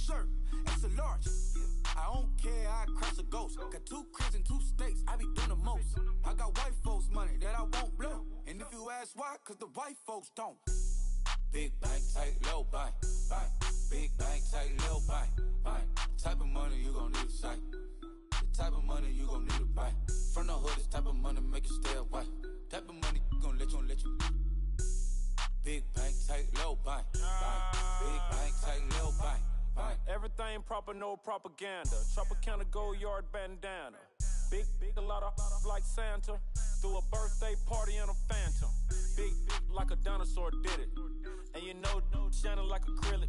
shirt, extra large. I don't care, I crash a ghost. Got 2 cribs and 2 states, I be doing the most. I got white folks money that I won't blow. And if you ask why, cause the white folks don't. Big bank, tight, low bank, bank. Big bank, tight, low bank, bank. Type of money you gon' need to sight. The type of money you gon' need to buy. From the hood, this type of money make you stay away. Type of money gon' let you. Big bank, tight, low bank, bank. Big bank, tight, low bank, bank. Everything proper, no propaganda. Tropicana gold yard bandana. Big, a lot of like Santa. Threw a birthday party in a phantom. Big like a dinosaur did it. And you know, shining like acrylic.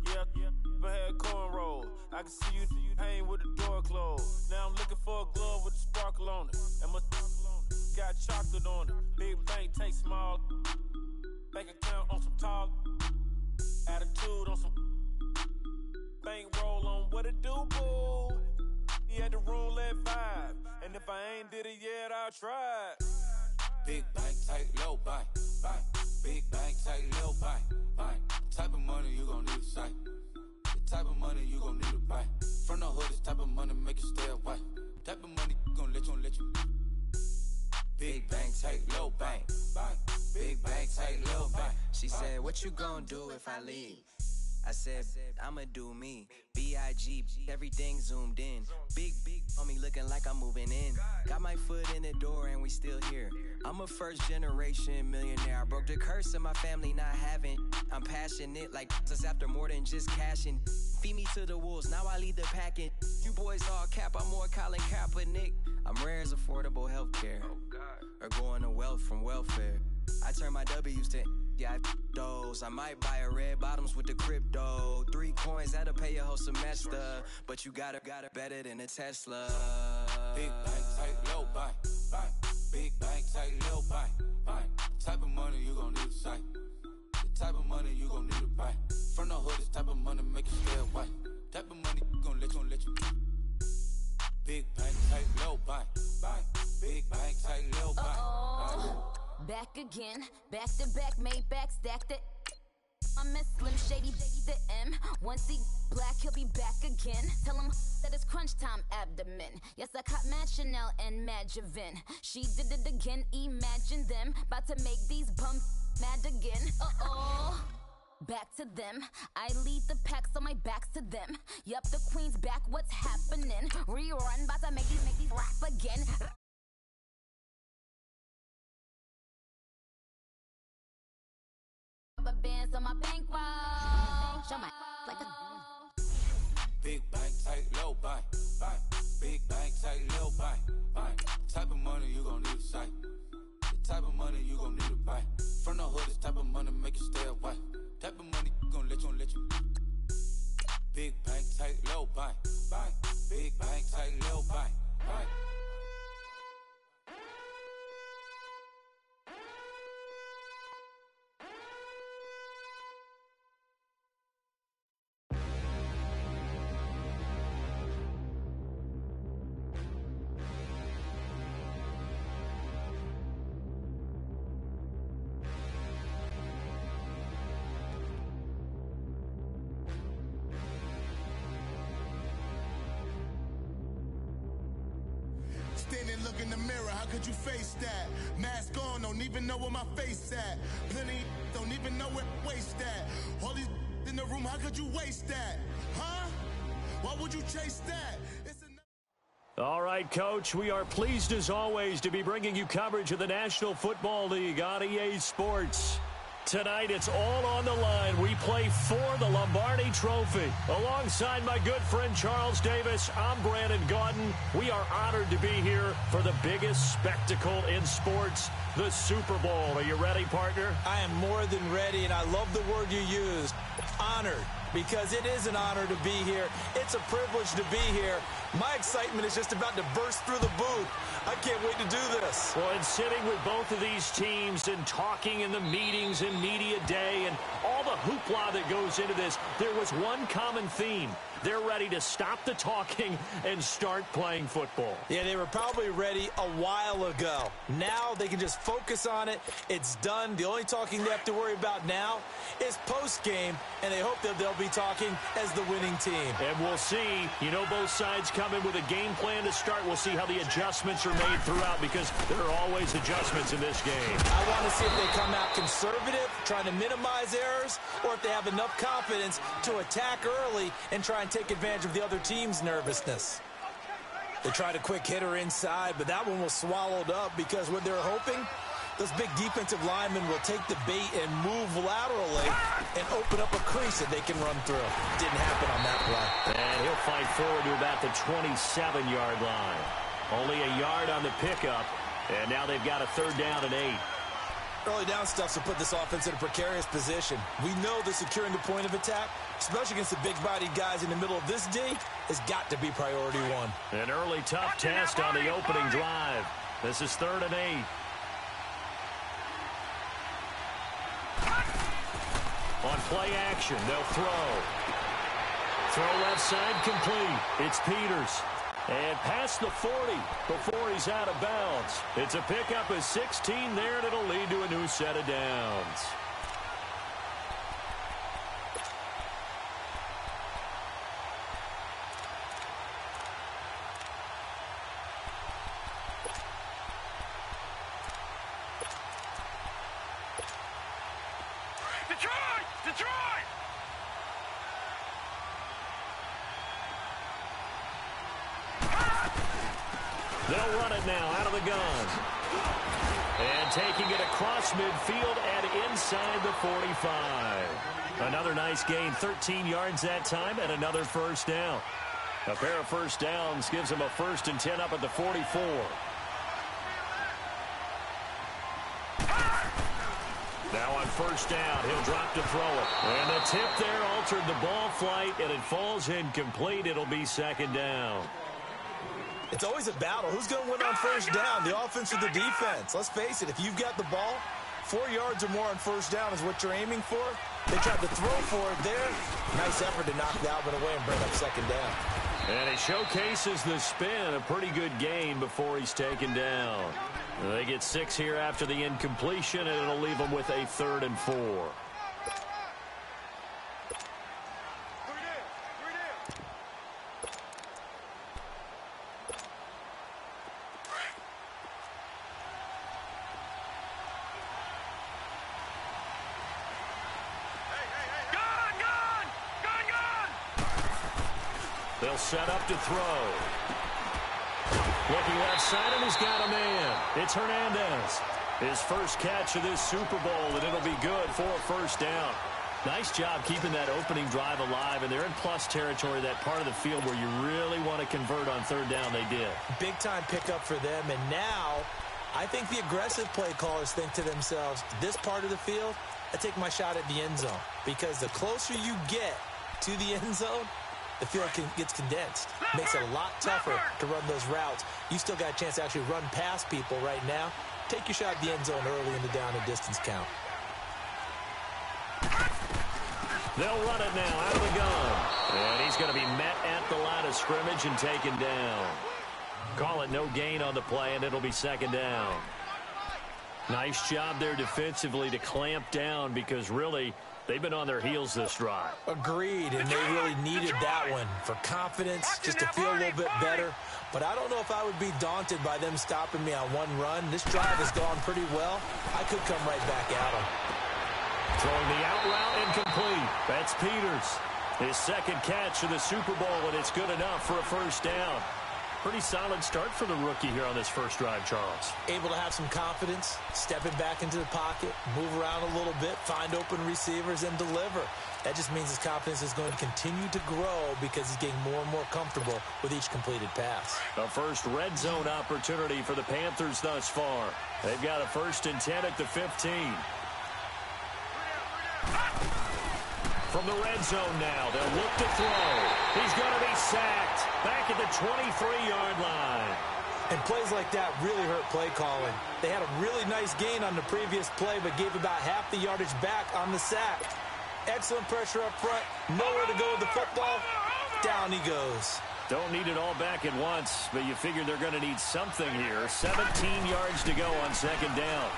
Yeah, but had cornrows. I can see you hang with the door closed. Now I'm looking for a glove with a sparkle on it. And my got chocolate on it. Big bank, take small. Bank account on some talk. Attitude on some. Bank roll on what it do, boo. He had the roulette vibe. And if I ain't did it yet, I'll try. Big bank, tight, low bank, bank. Big bank, tight, low bank, bank. Type of money you gon' need to sight. The type of money you gon' need to buy. From the hood, this type of money make you stay away. Type of money gon' let you. Big bank, tight, low bank, bank. Big bank, tight, low bank. She said, what you gon' do if I leave? I said, I'ma do me. B.I.G. Everything zoomed in. Big on me looking like I'm moving in. Got my foot in the door and we still here. I'm a first generation millionaire. I broke the curse of my family not having. I'm passionate like us after more than just cashing. Feed me to the wolves, now I lead the packing. You boys all cap, I'm more Colin Kaepernick. I'm rare as affordable healthcare. Or going to wealth from welfare. I turn my W's to those. I might buy a red bottoms with the crypto. 3 coins, that'll pay your whole semester. But you got it better than a Tesla. Big bank, tight, low bank, bank. Big bank, tight, low bank, bank. Type of money you gon' need to sight. The type of money you gon' need to buy. From the hood, this type of money make you stay away. Type of money gon' let you. Big bank, tight, low bank, bank. Big bank, tight, low bank, bank. Back again, back to back, made back, stacked it. I miss Slim Shady, the M. Once he black, he'll be back again. Tell him that it's crunch time abdomen. Yes, I caught Mad Chanel and Mad Javin. She did it again, imagine them. About to make these bums mad again. Back to them. I lead the pack, so my back's to them. Yup, the queen's back, what's happening? Rerun, about to make these rap again. Bands on my bankroll. Show my like a big bank, tight, low bank, bank. Big bank, tight, low bank, bank. Type of money you gon' need to sight. The type of money you gon' need to buy. From the hood, this type of money make you stay away. Type of money gon' let you. Big bank, tight, low bank, bank. Big bank, tight, low bank, bank. Stand and look in the mirror, how could you face that? Mask on, don't even know where my face at. Plenty don't even know where waist at. All these in the room, how could you waste that? Huh? Why would you chase that? All right, Coach, we are pleased as always to be bringing you coverage of the National Football League on EA Sports. Tonight, it's all on the line. We play for the Lombardi Trophy. Alongside my good friend Charles Davis, I'm Brandon Gaudin. We are honored to be here for the biggest spectacle in sports, the Super Bowl. Are you ready, partner? I am more than ready, and I love the word you used, honored, because it is an honor to be here. It's a privilege to be here. My excitement is just about to burst through the booth. I can't wait to do this. Well, and sitting with both of these teams and talking in the meetings and media day and all the hoopla that goes into this, there was one common theme. They're ready to stop the talking and start playing football. Yeah, they were probably ready a while ago. Now they can just focus on it. It's done. The only talking they have to worry about now is post-game and they hope that they'll be talking as the winning team. And we'll see. You know, both sides come in with a game plan to start. We'll see how the adjustments are made throughout, because there are always adjustments in this game. I want to see if they come out conservative, trying to minimize errors, or if they have enough confidence to attack early and try and take advantage of the other team's nervousness. They tried a quick hitter inside, but that one was swallowed up because what they're hoping, those big defensive linemen will take the bait and move laterally and open up a crease that they can run through. Didn't happen on that play. And he'll fight forward to about the 27-yard line. Only a yard on the pickup, and now they've got a 3rd down and 8. Early down stuff to put this offense in a precarious position. We know that securing the point of attack, especially against the big-bodied guys in the middle of this D, has got to be priority one. An early tough test on the opening drive. This is 3rd and 8. On play action, they'll throw. Throw left side complete. It's Peters. And past the 40 before he's out of bounds. It's a pickup of 16 there, and it'll lead to a new set of downs. Detroit! They'll run it now out of the gun. And taking it across midfield and inside the 45. Another nice gain, 13 yards that time, and another 1st down. A pair of 1st downs gives them a 1st and 10 up at the 44. Now on 1st down, he'll drop to throw it. And the tip there altered the ball flight, and it falls incomplete. It'll be 2nd down. It's always a battle. Who's going to win on 1st down, the offense or the defense? Let's face it, if you've got the ball, 4 yards or more on 1st down is what you're aiming for. They tried to throw for it there. Nice effort to knock that one away and bring up 2nd down. And he showcases the spin, a pretty good gain before he's taken down. They get 6 here after the incompletion, and it'll leave them with a 3rd and 4. They'll set up to throw. Looking left side, and he's got a man. It's Hernandez. His first catch of this Super Bowl, and it'll be good for a 1st down. Nice job keeping that opening drive alive, and they're in plus territory, that part of the field where you really want to convert on 3rd down. They did. Big-time pickup for them, and now I think the aggressive play callers think to themselves, this part of the field, I take my shot at the end zone, because the closer you get to the end zone, the field gets condensed. Makes it a lot tougher to run those routes. You still got a chance to actually run past people right now. Take your shot at the end zone early in the down and distance count. They'll run it now out of the gun. And he's going to be met at the line of scrimmage and taken down. Call it no gain on the play, and it'll be 2nd down. Nice job there defensively to clamp down, because really they've been on their heels this drive. Agreed, and they really needed that one for confidence, just to feel a little bit better. But I don't know if I would be daunted by them stopping me on one run. This drive has gone pretty well. I could come right back at them. Throwing the out route incomplete. That's Peters. His 2nd catch of the Super Bowl, and it's good enough for a 1st down. Pretty solid start for the rookie here on this first drive, Charles. Able to have some confidence, stepping back into the pocket, move around a little bit, find open receivers, and deliver. That just means his confidence is going to continue to grow because he's getting more and more comfortable with each completed pass. The first red zone opportunity for the Panthers thus far. They've got a 1st and 10 at the 15. From the red zone now, they'll look to throw. He's going to be sacked back at the 23-yard line. And plays like that really hurt play calling. They had a really nice gain on the previous play, but gave about half the yardage back on the sack. Excellent pressure up front. Nowhere to go with the football. Down he goes. Don't need it all back at once, but you figure they're going to need something here. 17 yards to go on 2nd down.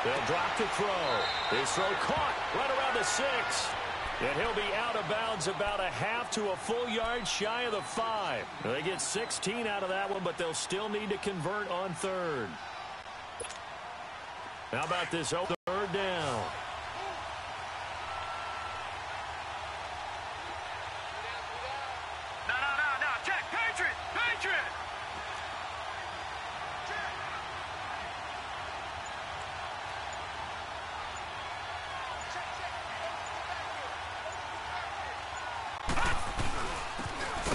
They'll drop to throw. His throw caught right around the 6. And he'll be out of bounds about a half to a full yard shy of the 5. They get 16 out of that one, but they'll still need to convert on third. How about this third down? No. Check. Patriot.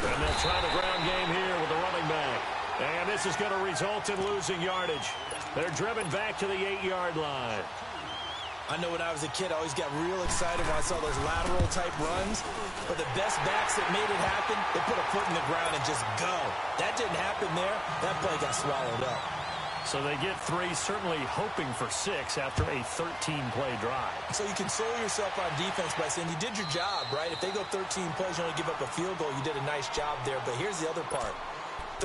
And they'll try the ground game here with the running back. And this is going to result in losing yardage. They're driven back to the 8-yard line. I know when I was a kid, I always got real excited when I saw those lateral-type runs. But the best backs that made it happen, they put a foot in the ground and just go. That didn't happen there. That play got swallowed up. So they get 3, certainly hoping for 6 after a 13-play drive. So you console yourself on defense by saying you did your job, right? If they go 13 plays, you only give up a field goal, you did a nice job there. But here's the other part.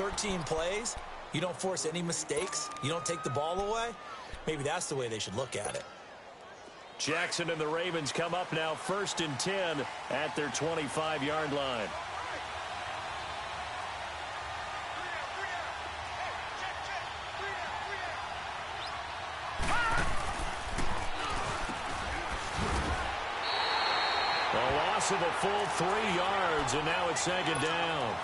13 plays, you don't force any mistakes, you don't take the ball away. Maybe that's the way they should look at it. Jackson and the Ravens come up now 1st and 10 at their 25-yard line. A loss of a full 3 yards, and now it's 2nd down.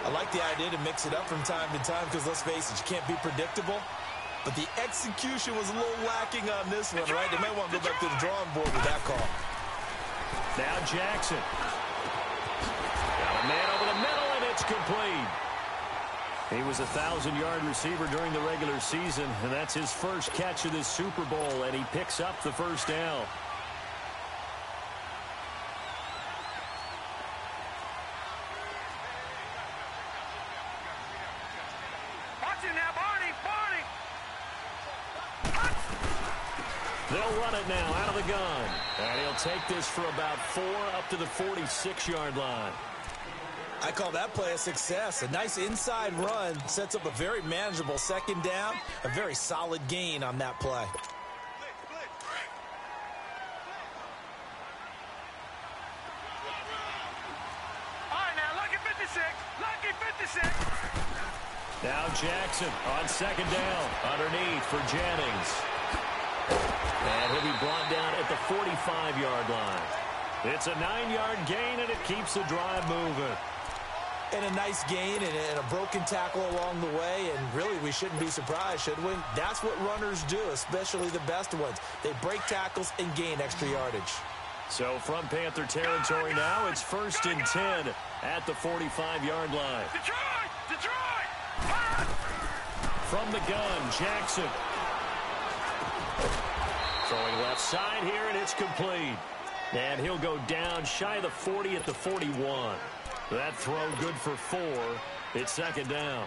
I like the idea to mix it up from time to time because, let's face it, you can't be predictable. But the execution was a little lacking on this one, right? They might want to go back to the drawing board with that call. Now Jackson. Got a man over the middle, and it's complete. He was a 1,000-yard receiver during the regular season, and that's his first catch of this Super Bowl, and he picks up the 1st down. They'll run it now out of the gun. And he'll take this for about 4 up to the 46-yard line. I call that play a success. A nice inside run sets up a very manageable 2nd down. A very solid gain on that play. All right, now, lucky 56. Lucky 56. Now Jackson on 2nd down. Underneath for Jennings. And he'll be brought down at the 45-yard line. It's a 9-yard gain, and it keeps the drive moving. And a nice gain and a broken tackle along the way. And really, we shouldn't be surprised, should we? That's what runners do, especially the best ones. They break tackles and gain extra yardage. So from Panther territory now, it's 1st and 10 at the 45-yard line. Detroit! From the gun, Jackson. Throwing left side here, and it's complete. And he'll go down shy of the 40 at the 41. That throw good for 4. It's 2nd down.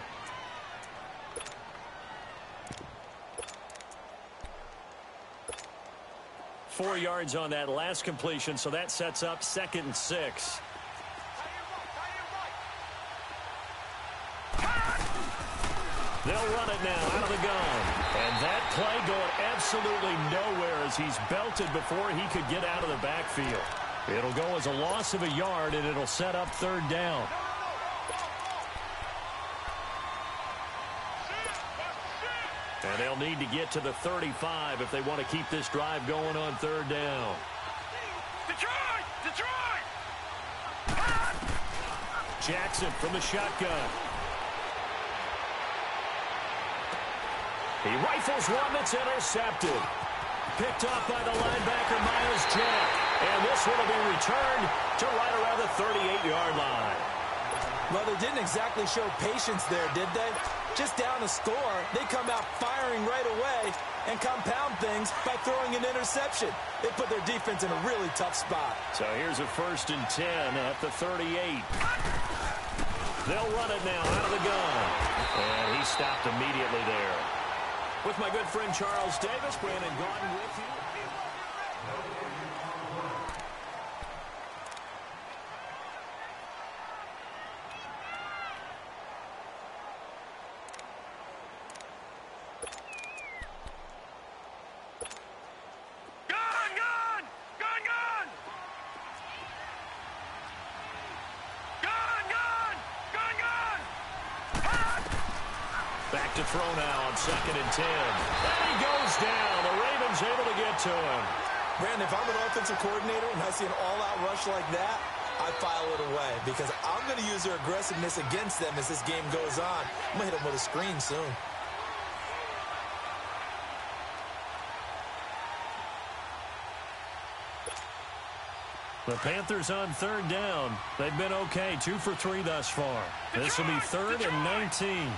Four yards on that last completion, so that sets up 2nd and 6. They'll run it now out of the gun. And that play going absolutely nowhere as he's belted before he could get out of the backfield. It'll go as a loss of a yard, and it'll set up 3rd down. And they'll need to get to the 35 if they want to keep this drive going on 3rd down. Detroit! Jackson from the shotgun. He rifles one that's intercepted. Picked up by the linebacker, Myles Jack. And this one will be returned to right around the 38-yard line. Well, they didn't exactly show patience there, did they? Just down a score, they come out firing right away and compound things by throwing an interception. They put their defense in a really tough spot. So here's a 1st and 10 at the 38. They'll run it now out of the gun. And he stopped immediately there. With my good friend Charles Davis, Brandon Gordon with you. to throw now on 2nd and 10. And he goes down. The Ravens able to get to him. Brandon, if I'm an offensive coordinator and I see an all-out rush like that, I file it away because I'm going to use their aggressiveness against them as this game goes on. I'm going to hit them with a screen soon. The Panthers on 3rd down. They've been okay, 2 for 3 thus far. This will be 3rd and 19.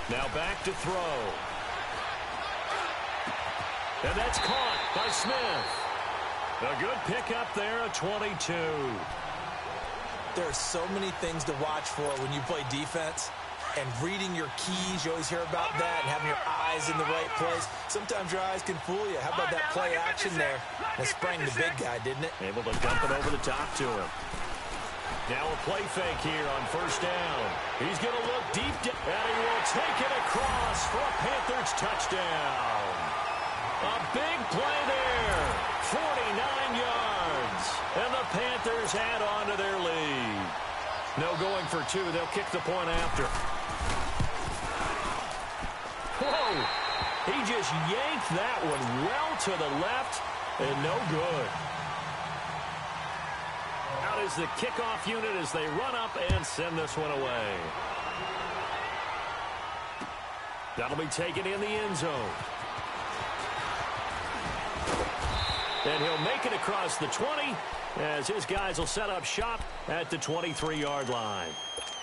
Now back to throw. And that's caught by Smith. A good pickup there, a 22. There are so many things to watch for when you play defense. And reading your keys, you always hear about that, and having your eyes in the right place. Sometimes your eyes can fool you. How about that play action there? That sprang the big guy, didn't it? Able to dump it over the top to him. Now a play fake here on 1st down. He's going to look deep down, and he will take it across for a Panthers touchdown. A big play there, 49 yards, and the Panthers add on to their lead. No going for 2. They'll kick the point after. Whoa! He just yanked that one well to the left, and no good. Out is the kickoff unit as they run up and send this one away. That'll be taken in the end zone. And he'll make it across the 20 as his guys will set up shop at the 23-yard line.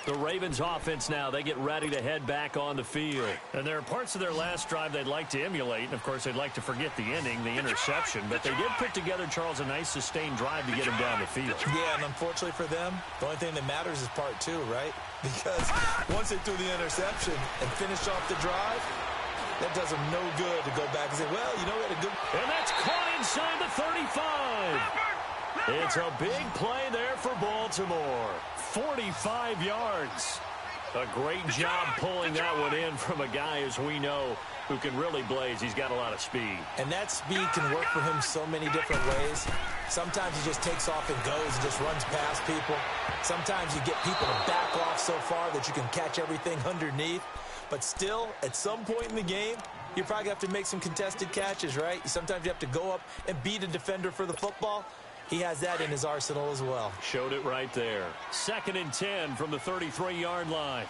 The Ravens offense now, they get ready to head back on the field. And there are parts of their last drive they'd like to emulate. And, of course, they'd like to forget the ending, the interception. But they did put together, Charles, a nice sustained drive to get him down the field. Yeah, and unfortunately for them, the only thing that matters is part 2, right? Because once they threw the interception and finished off the drive, that does them no good to go back and say, well, you know, we had a good... And that's caught inside the 35. It's a big play there for Baltimore. 45 yards. A great job pulling that one in from a guy, as we know, who can really blaze. He's got a lot of speed. And that speed can work for him so many different ways. Sometimes he just takes off and goes and just runs past people. Sometimes you get people to back off so far that you can catch everything underneath. But still, at some point in the game, you probably have to make some contested catches, right? Sometimes you have to go up and beat a defender for the football. He has that in his arsenal as well. Showed it right there. 2nd and 10 from the 33-yard line.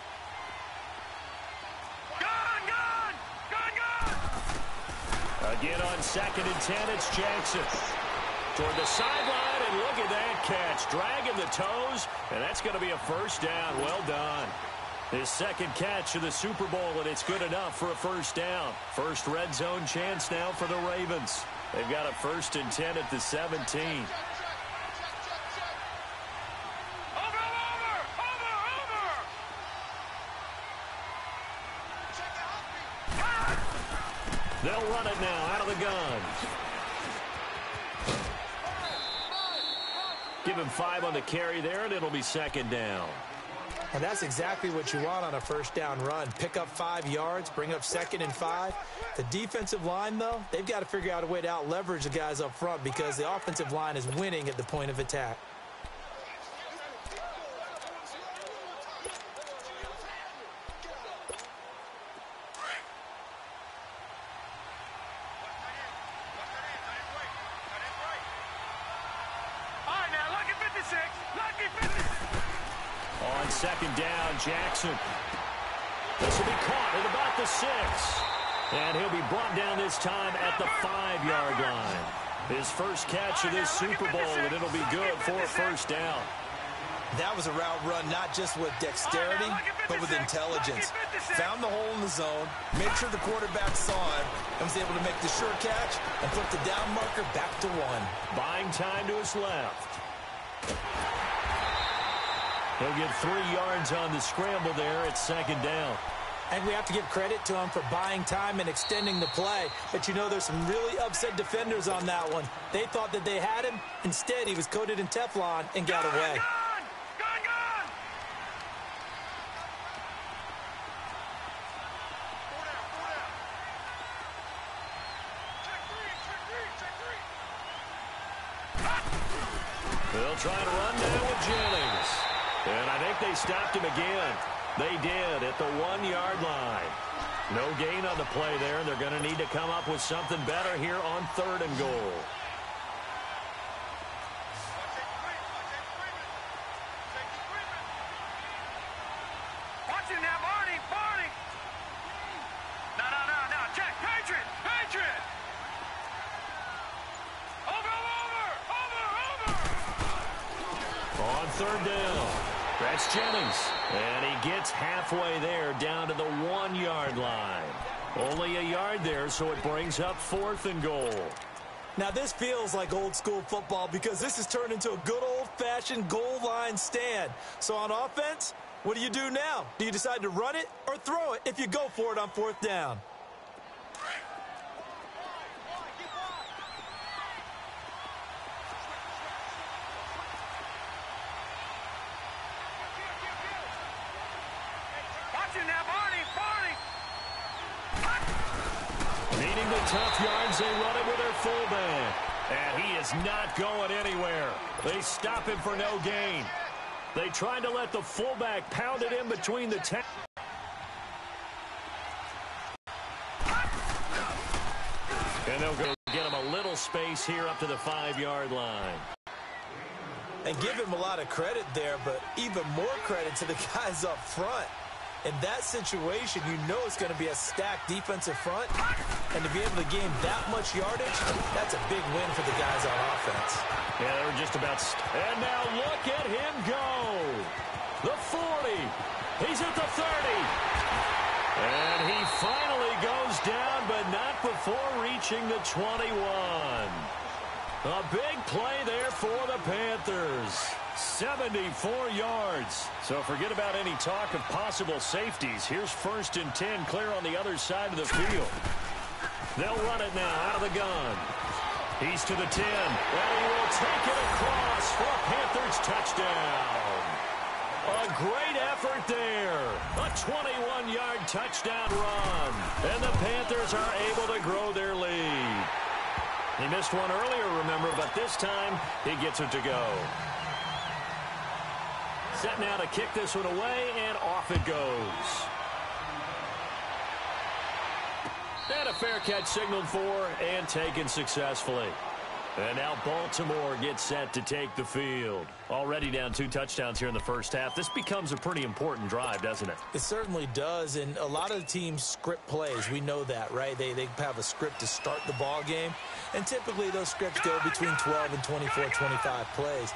Again on 2nd and 10, it's Jackson. Toward the sideline, and look at that catch. Dragging the toes, and that's going to be a 1st down. Well done. His 2nd catch of the Super Bowl, and it's good enough for a 1st down. First red zone chance now for the Ravens. They've got a 1st and 10 at the 17. They'll run it now out of the gun. Give him 5 on the carry there, and it'll be 2nd down. And that's exactly what you want on a 1st down run. Pick up 5 yards, bring up 2nd and 5. The defensive line, though, they've got to figure out a way to out-leverage the guys up front because the offensive line is winning at the point of attack. On 2nd down, Jackson. This will be caught at about the 6. And he'll be brought down this time at the 5-yard line. His first catch of this Super Bowl, and it'll be good for a 1st down. That was a route run not just with dexterity, but with intelligence. Found the hole in the zone, made sure the quarterback saw him, and was able to make the sure catch and put the down marker back to 1. Buying time to his left. He'll get 3 yards on the scramble there at 2nd down. And we have to give credit to him for buying time and extending the play. But you know, there's some really upset defenders on that one. They thought that they had him. Instead, he was coated in Teflon and got away. They'll try to run down with Jennings. And I think they stopped him again. They did at the 1-yard line. No gain on the play there, and they're going to need to come up with something better here on 3rd and goal. Watch him now, Barney! Barney! No, Jack, Patriot! Over! On 3rd down, that's Jennings. And he gets halfway there down to the 1-yard line. Only a yard there, so it brings up 4th and goal. Now, this feels like old-school football because this has turned into a good old-fashioned goal line stand. So on offense, what do you do now? Do you decide to run it or throw it if you go for it on 4th down? Needing the tough yards, they run it with their fullback. And he is not going anywhere. They stop him for no gain. They tried to let the fullback pound it in between the tackles. And they'll go get him a little space here up to the 5-yard line. And give him a lot of credit there, but even more credit to the guys up front. In that situation, you know it's going to be a stacked defensive front. And to be able to gain that much yardage, that's a big win for the guys on offense. Yeah, they were just about... And now look at him go. The 40. He's at the 30. And he finally goes down, but not before reaching the 21. A big play there for the Panthers. 74 yards. So forget about any talk of possible safeties. Here's 1st and 10 clear on the other side of the field. They'll run it now out of the gun. He's to the 10. And he will take it across for a Panthers touchdown. A great effort there. A 21-yard touchdown run. And the Panthers are able to grow their lead. He missed one earlier, remember, but this time he gets it to go. Set now to kick this one away, and off it goes. And a fair catch signaled for and taken successfully. And now Baltimore gets set to take the field. Already down 2 touchdowns here in the first half. This becomes a pretty important drive, doesn't it? It certainly does, and a lot of the teams script plays. We know that, right? They have a script to start the ball game, and typically those scripts go between 12 and 24, 25 plays.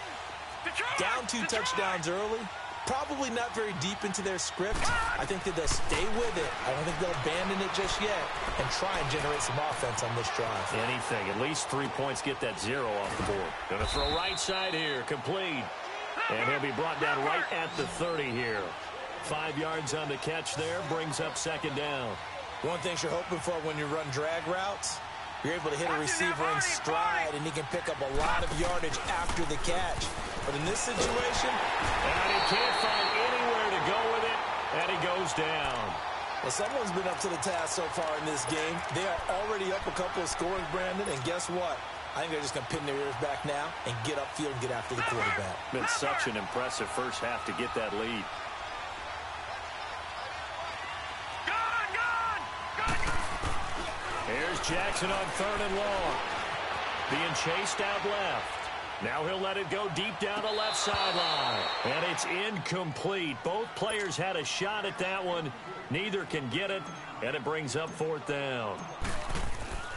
Down 2 touchdowns early, probably not very deep into their script. I think that they'll stay with it. I don't think they'll abandon it just yet and try and generate some offense on this drive. Anything. At least 3 points, get that 0 off the board. Going to throw right side here, complete. And he'll be brought down right at the 30 here. 5 yards on the catch there, brings up 2nd down. One thing you're hoping for when you run drag routes, you're able to hit a receiver in stride, and he can pick up a lot of yardage after the catch. But in this situation, and he can't find anywhere to go with it, and he goes down. Well, someone's been up to the task so far in this game. They are already up a couple of scores, Brandon, and guess what? I think they're just going to pin their ears back now and get upfield and get after the quarterback. Been such an impressive first half to get that lead. Here's Jackson on 3rd and long. Being chased out left. Now he'll let it go deep down the left sideline. And it's incomplete. Both players had a shot at that one. Neither can get it, and it brings up 4th down.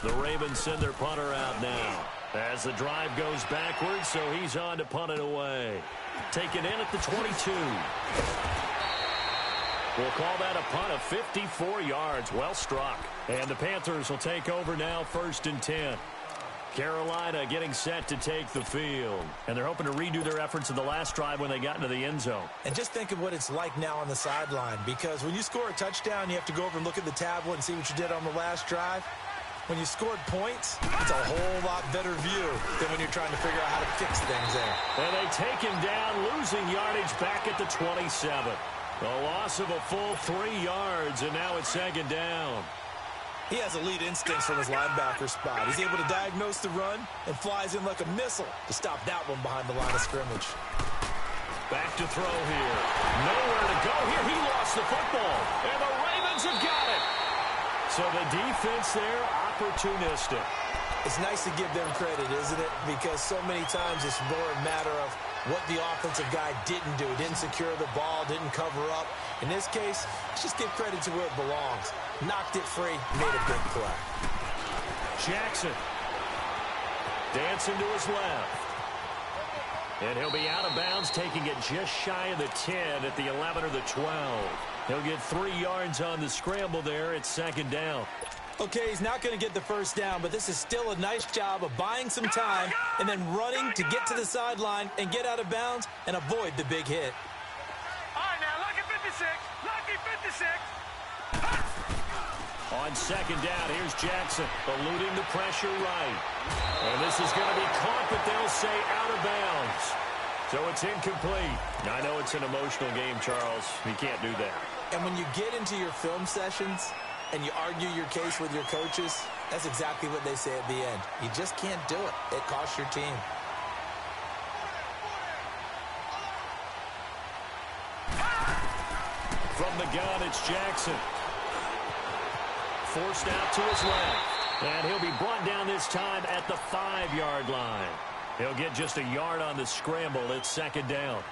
The Ravens send their punter out now. As the drive goes backwards, so he's on to punt it away. Taken in at the 22. We'll call that a punt of 54 yards. Well struck. And the Panthers will take over now, 1st and 10. Carolina getting set to take the field. And they're hoping to redo their efforts in the last drive when they got into the end zone. And just think of what it's like now on the sideline, because when you score a touchdown, you have to go over and look at the tablet and see what you did on the last drive. When you scored points, it's a whole lot better view than when you're trying to figure out how to fix things there. And they take him down, losing yardage back at the 27. A loss of a full 3 yards, and now it's 2nd down. He has elite instincts from his linebacker spot. He's able to diagnose the run and flies in like a missile to stop that one behind the line of scrimmage. Back to throw here. Nowhere to go here. He lost the football. And the Ravens have got it. So the defense there, opportunistic. It's nice to give them credit, isn't it? Because so many times it's more a matter of what the offensive guy didn't do. Didn't secure the ball, didn't cover up. In this case, let's just give credit to where it belongs. Knocked it free, made a big play. Jackson dancing to his left. And he'll be out of bounds, taking it just shy of the 10 at the 11 or the 12. He'll get 3 yards on the scramble there. It's second down. Okay, he's not going to get the first down, but this is still a nice job of buying some time and then running to get to the sideline and get out of bounds and avoid the big hit. All right, now, lucky 56. Lucky 56. On second down, here's Jackson, eluding the pressure right. And this is going to be caught, but they'll say out of bounds. So it's incomplete. Now, I know it's an emotional game, Charles. You can't do that. And when you get into your film sessions and you argue your case with your coaches, that's exactly what they say at the end. You just can't do it. It costs your team. From the gun, it's Jackson. Forced out to his left. And he'll be brought down this time at the 5-yard line. He'll get just a yard on the scramble. It's second down.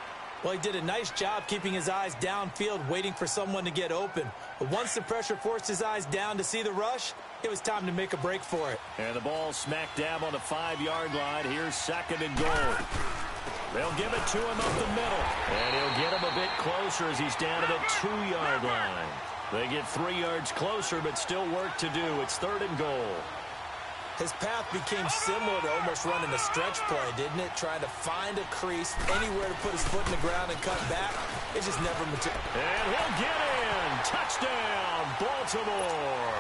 Well, he did a nice job keeping his eyes downfield, waiting for someone to get open. But once the pressure forced his eyes down to see the rush, it was time to make a break for it. And the ball smack dab on the 5-yard line. Here's second and goal. They'll give it to him up the middle. And he'll get him a bit closer as he's down to the 2-yard line. They get 3 yards closer, but still work to do. It's third and goal. His path became similar to almost running a stretch play, didn't it? Trying to find a crease, anywhere to put his foot in the ground and cut back. It just never materialized. And he'll get in. Touchdown, Baltimore.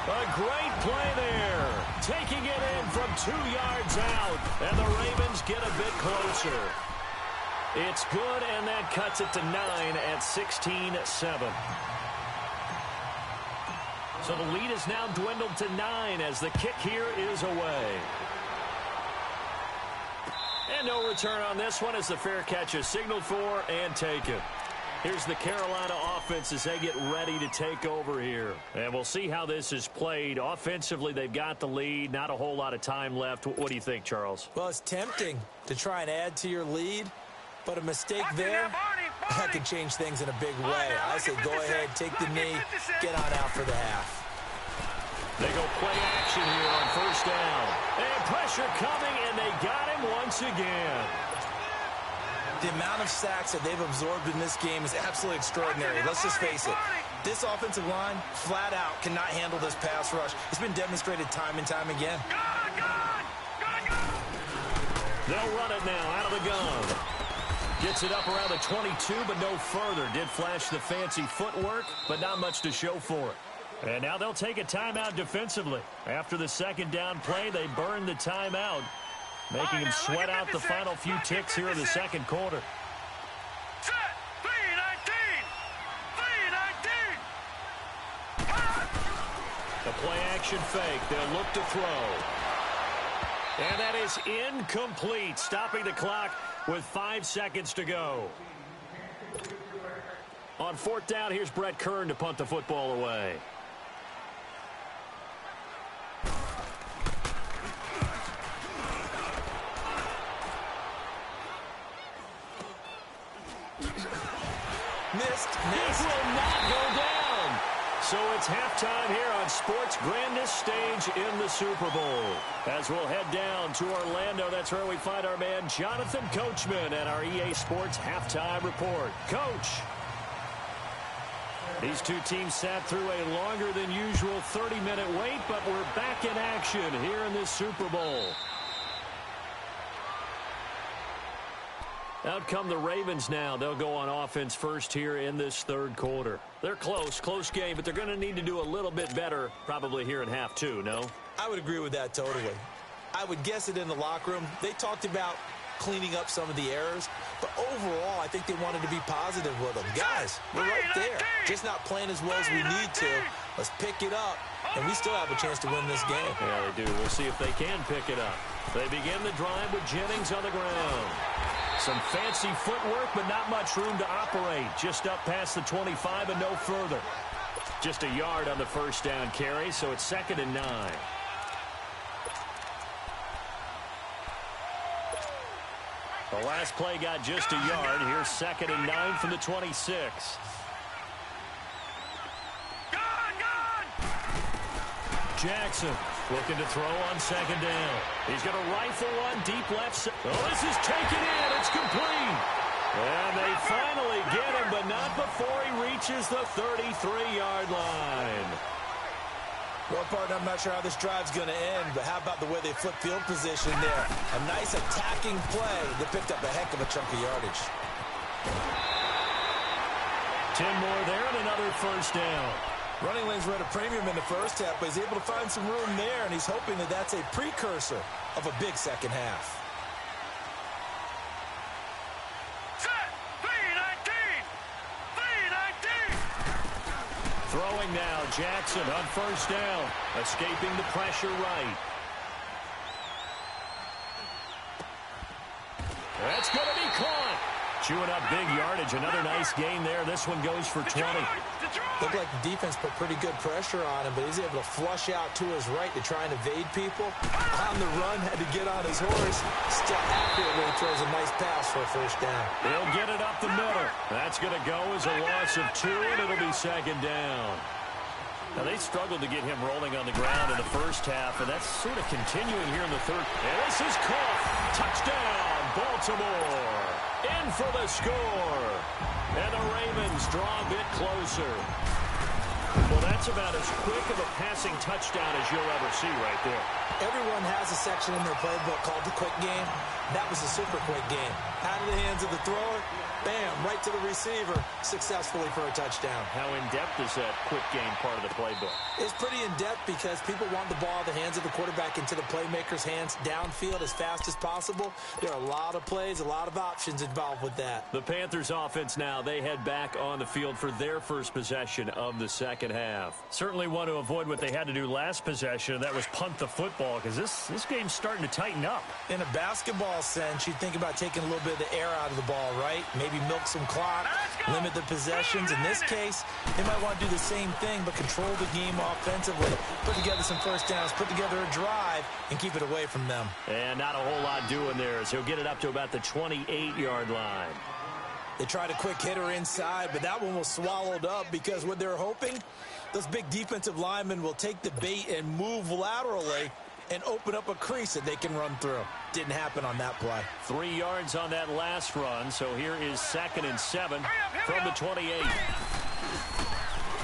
A great play there. Taking it in from 2 yards out. And the Ravens get a bit closer. It's good, and that cuts it to 9 at 16-7. So the lead is now dwindled to 9 as the kick here is away. And no return on this one as the fair catch is signaled for and taken. Here's the Carolina offense as they get ready to take over here. And we'll see how this is played. Offensively, they've got the lead. Not a whole lot of time left. What do you think, Charles? Well, it's tempting to try and add to your lead, but a mistake there, that could change things in a big way. I say go ahead, take the knee, get on out for the half. They go play action here on first down. And pressure coming, and they got him once again. The amount of sacks that they've absorbed in this game is absolutely extraordinary. Let's just face it. This offensive line, flat out, cannot handle this pass rush. It's been demonstrated time and time again. They'll run it now out of the gun. Gets it up around the 22, but no further. Did flash the fancy footwork, but not much to show for it. And now they'll take a timeout defensively. After the second down play, they burn the timeout, making him sweat out the final few ticks here in the second quarter. Set, 3-19. The play action fake. They'll look to throw. And that is incomplete, stopping the clock with 5 seconds to go. On fourth down, here's Brett Kern to punt the football away. Missed. This will not go down. So it's halftime here on sports' grandest stage in the Super Bowl. As we'll head down to Orlando, that's where we find our man Jonathan Coachman at our EA Sports Halftime Report. Coach. These two teams sat through a longer than usual 30-minute wait, but we're back in action here in this Super Bowl. Out come the Ravens now. They'll go on offense first here in this third quarter. They're close game, but they're going to need to do a little bit better probably here in half two, no? I would agree with that totally. I would guess it in the locker room. They talked about cleaning up some of the errors, but overall, I think they wanted to be positive with them. Guys, we're right there. Just not playing as well as we need to. Let's pick it up and we still have a chance to win this game. Yeah, they do. We'll see if they can pick it up. They begin the drive with Jennings on the ground. Some fancy footwork, but not much room to operate. Just up past the 25 and no further. Just a yard on the first down carry, so it's 2nd and 9. The last play got just a yard. Here's 2nd and 9 from the 26. Jackson looking to throw on 2nd down. He's going to rifle one deep left. Oh, this is taken in. It's complete. And they finally get him, but not before he reaches the 33-yard line. Well, partner, I'm not sure how this drive's going to end, but how about the way they flip field position there? A nice attacking play that picked up a heck of a chunk of yardage. 10 more there and another first down. Running lanes were at a premium in the first half, but he's able to find some room there, and he's hoping that that's a precursor of a big second half. Throwing now, Jackson on first down, escaping the pressure right. That's going to be caught. Chewing up big yardage. Another nice gain there. This one goes for 20. Looked like the defense put pretty good pressure on him, but he's able to flush out to his right to try and evade people. On the run, had to get on his horse. Still accurately throws a nice pass for a first down. He'll get it up the middle. That's going to go as a loss of 2, and it'll be 2nd down. Now, they struggled to get him rolling on the ground in the first half, and that's sort of continuing here in the third. And this is caught. Touchdown, Baltimore. In for the score. And the Ravens draw a bit closer. Well, that's about as quick of a passing touchdown as you'll ever see right there. Everyone has a section in their playbook called the quick game. That was a super quick game. Out of the hands of the thrower, bam, right to the receiver, successfully for a touchdown. How in-depth is that quick game part of the playbook? It's pretty in-depth because people want the ball out of the hands of the quarterback into the playmaker's hands downfield as fast as possible. There are a lot of plays, a lot of options involved with that. The Panthers offense now, they head back on the field for their first possession of the second half. Certainly want to avoid what they had to do last possession, and that was punt the football, because this game's starting to tighten up. In a basketball sense, you'd think about taking a little bit of the air out of the ball, right? Maybe milk some clock, limit the possessions. In this case, they might want to do the same thing, but control the game offensively, put together some first downs, put together a drive, and keep it away from them. And not a whole lot doing there, as he'll get it up to about the 28-yard line. They tried a quick hitter inside, but that one was swallowed up because what they're hoping, those big defensive linemen will take the bait and move laterally and open up a crease that they can run through. Didn't happen on that play. 3 yards on that last run, so here is 2nd and 7 from the 28.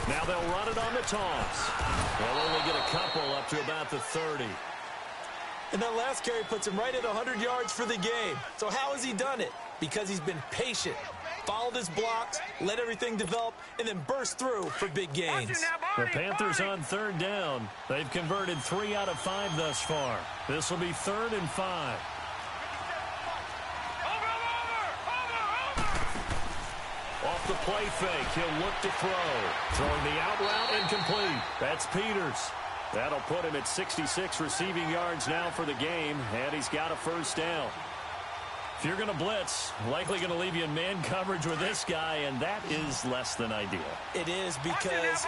Now they'll run it on the toss. They'll only get a couple up to about the 30. And that last carry puts him right at 100 yards for the game. So how has he done it? Because he's been patient, followed his blocks, let everything develop, and then burst through for big gains. The Panthers on 3rd down. They've converted 3 out of 5 thus far. This will be 3rd and 5. Off the play fake, he'll look to throw. Throwing the out route, incomplete. That's Peters. That'll put him at 66 receiving yards now for the game, and he's got a first down. If you're going to blitz, likely going to leave you in man coverage with this guy, and that is less than ideal. It is, because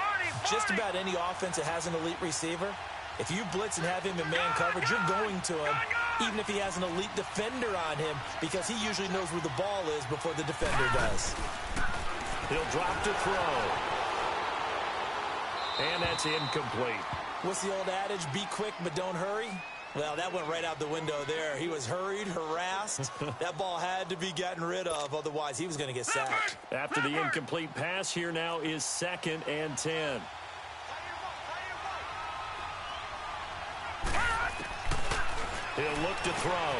just about any offense that has an elite receiver, if you blitz and have him in man coverage, you're going to him, even if he has an elite defender on him, because he usually knows where the ball is before the defender does. He'll drop to throw. And that's incomplete. What's the old adage? Be quick, but don't hurry. Well, that went right out the window there. He was hurried, harassed. That ball had to be gotten rid of, otherwise he was going to get sacked. After the incomplete pass, here now is 2nd and 10. He'll look to throw.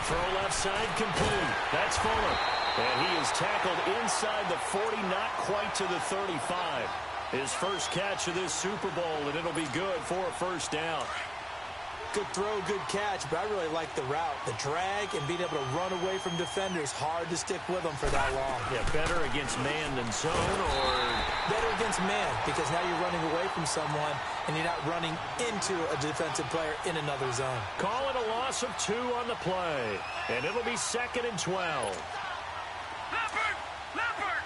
Throw left side, complete. That's Fuller. And he is tackled inside the 40, not quite to the 35. His first catch of this Super Bowl, and it'll be good for a first down. Good throw, good catch, but I really like the route. The drag and being able to run away from defenders. Hard to stick with them for that long. Yeah, better against man than zone, or better against man because now you're running away from someone and you're not running into a defensive player in another zone. Call it a loss of 2 on the play, and it'll be 2nd and 12. Leopard! Leopard!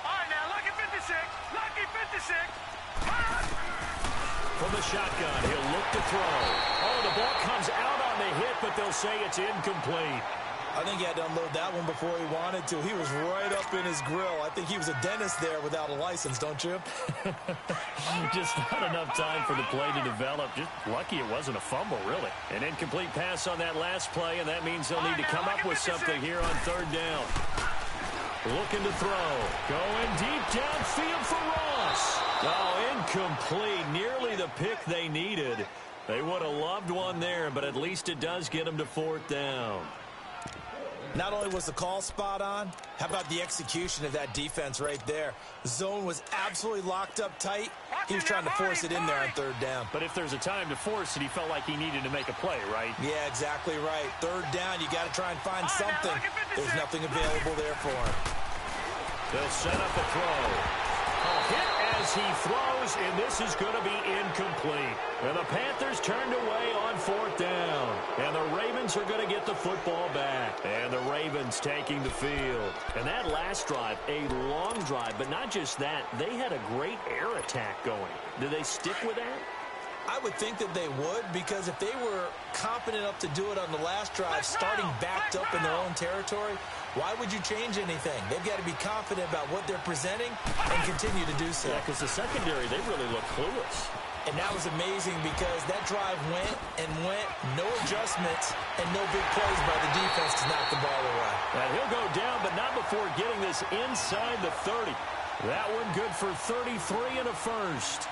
All right, now, lucky 56. Lucky 56. From the shotgun, he'll look to throw. Oh, the ball comes out on the hit, but they'll say it's incomplete. I think he had to unload that one before he wanted to. He was right up in his grill. I think he was a dentist there without a license, don't you? Just not enough time for the play to develop. Just lucky it wasn't a fumble, really. An incomplete pass on that last play, and that means they'll need to come up with something here on 3rd down. Looking to throw. Going deep downfield for Ross. Oh, incomplete. Nearly the pick they needed. They would have loved one there, but at least it does get them to 4th down. Not only was the call spot on, how about the execution of that defense right there? The zone was absolutely locked up tight. He was trying to force it in there on 3rd down. But if there's a time to force it, he felt like he needed to make a play, right? Yeah, exactly right. 3rd down, you got to try and find something. There's nothing available there for him. They'll set up a throw. A hit as he throws, and this is going to be incomplete. And the Panthers turned away on 4th down. And the Ravens are going to get the football back. And the Ravens taking the field. And that last drive, a long drive, but not just that. They had a great air attack going. Do they stick with that? I would think that they would, because if they were confident enough to do it on the last drive, starting backed up in their own territory, why would you change anything? They've got to be confident about what they're presenting and continue to do so. Yeah, because the secondary, they really look clueless. And that was amazing because that drive went and went, no adjustments, and no big plays by the defense to knock the ball away. And he'll go down, but not before getting this inside the 30. That one good for 33 and a first.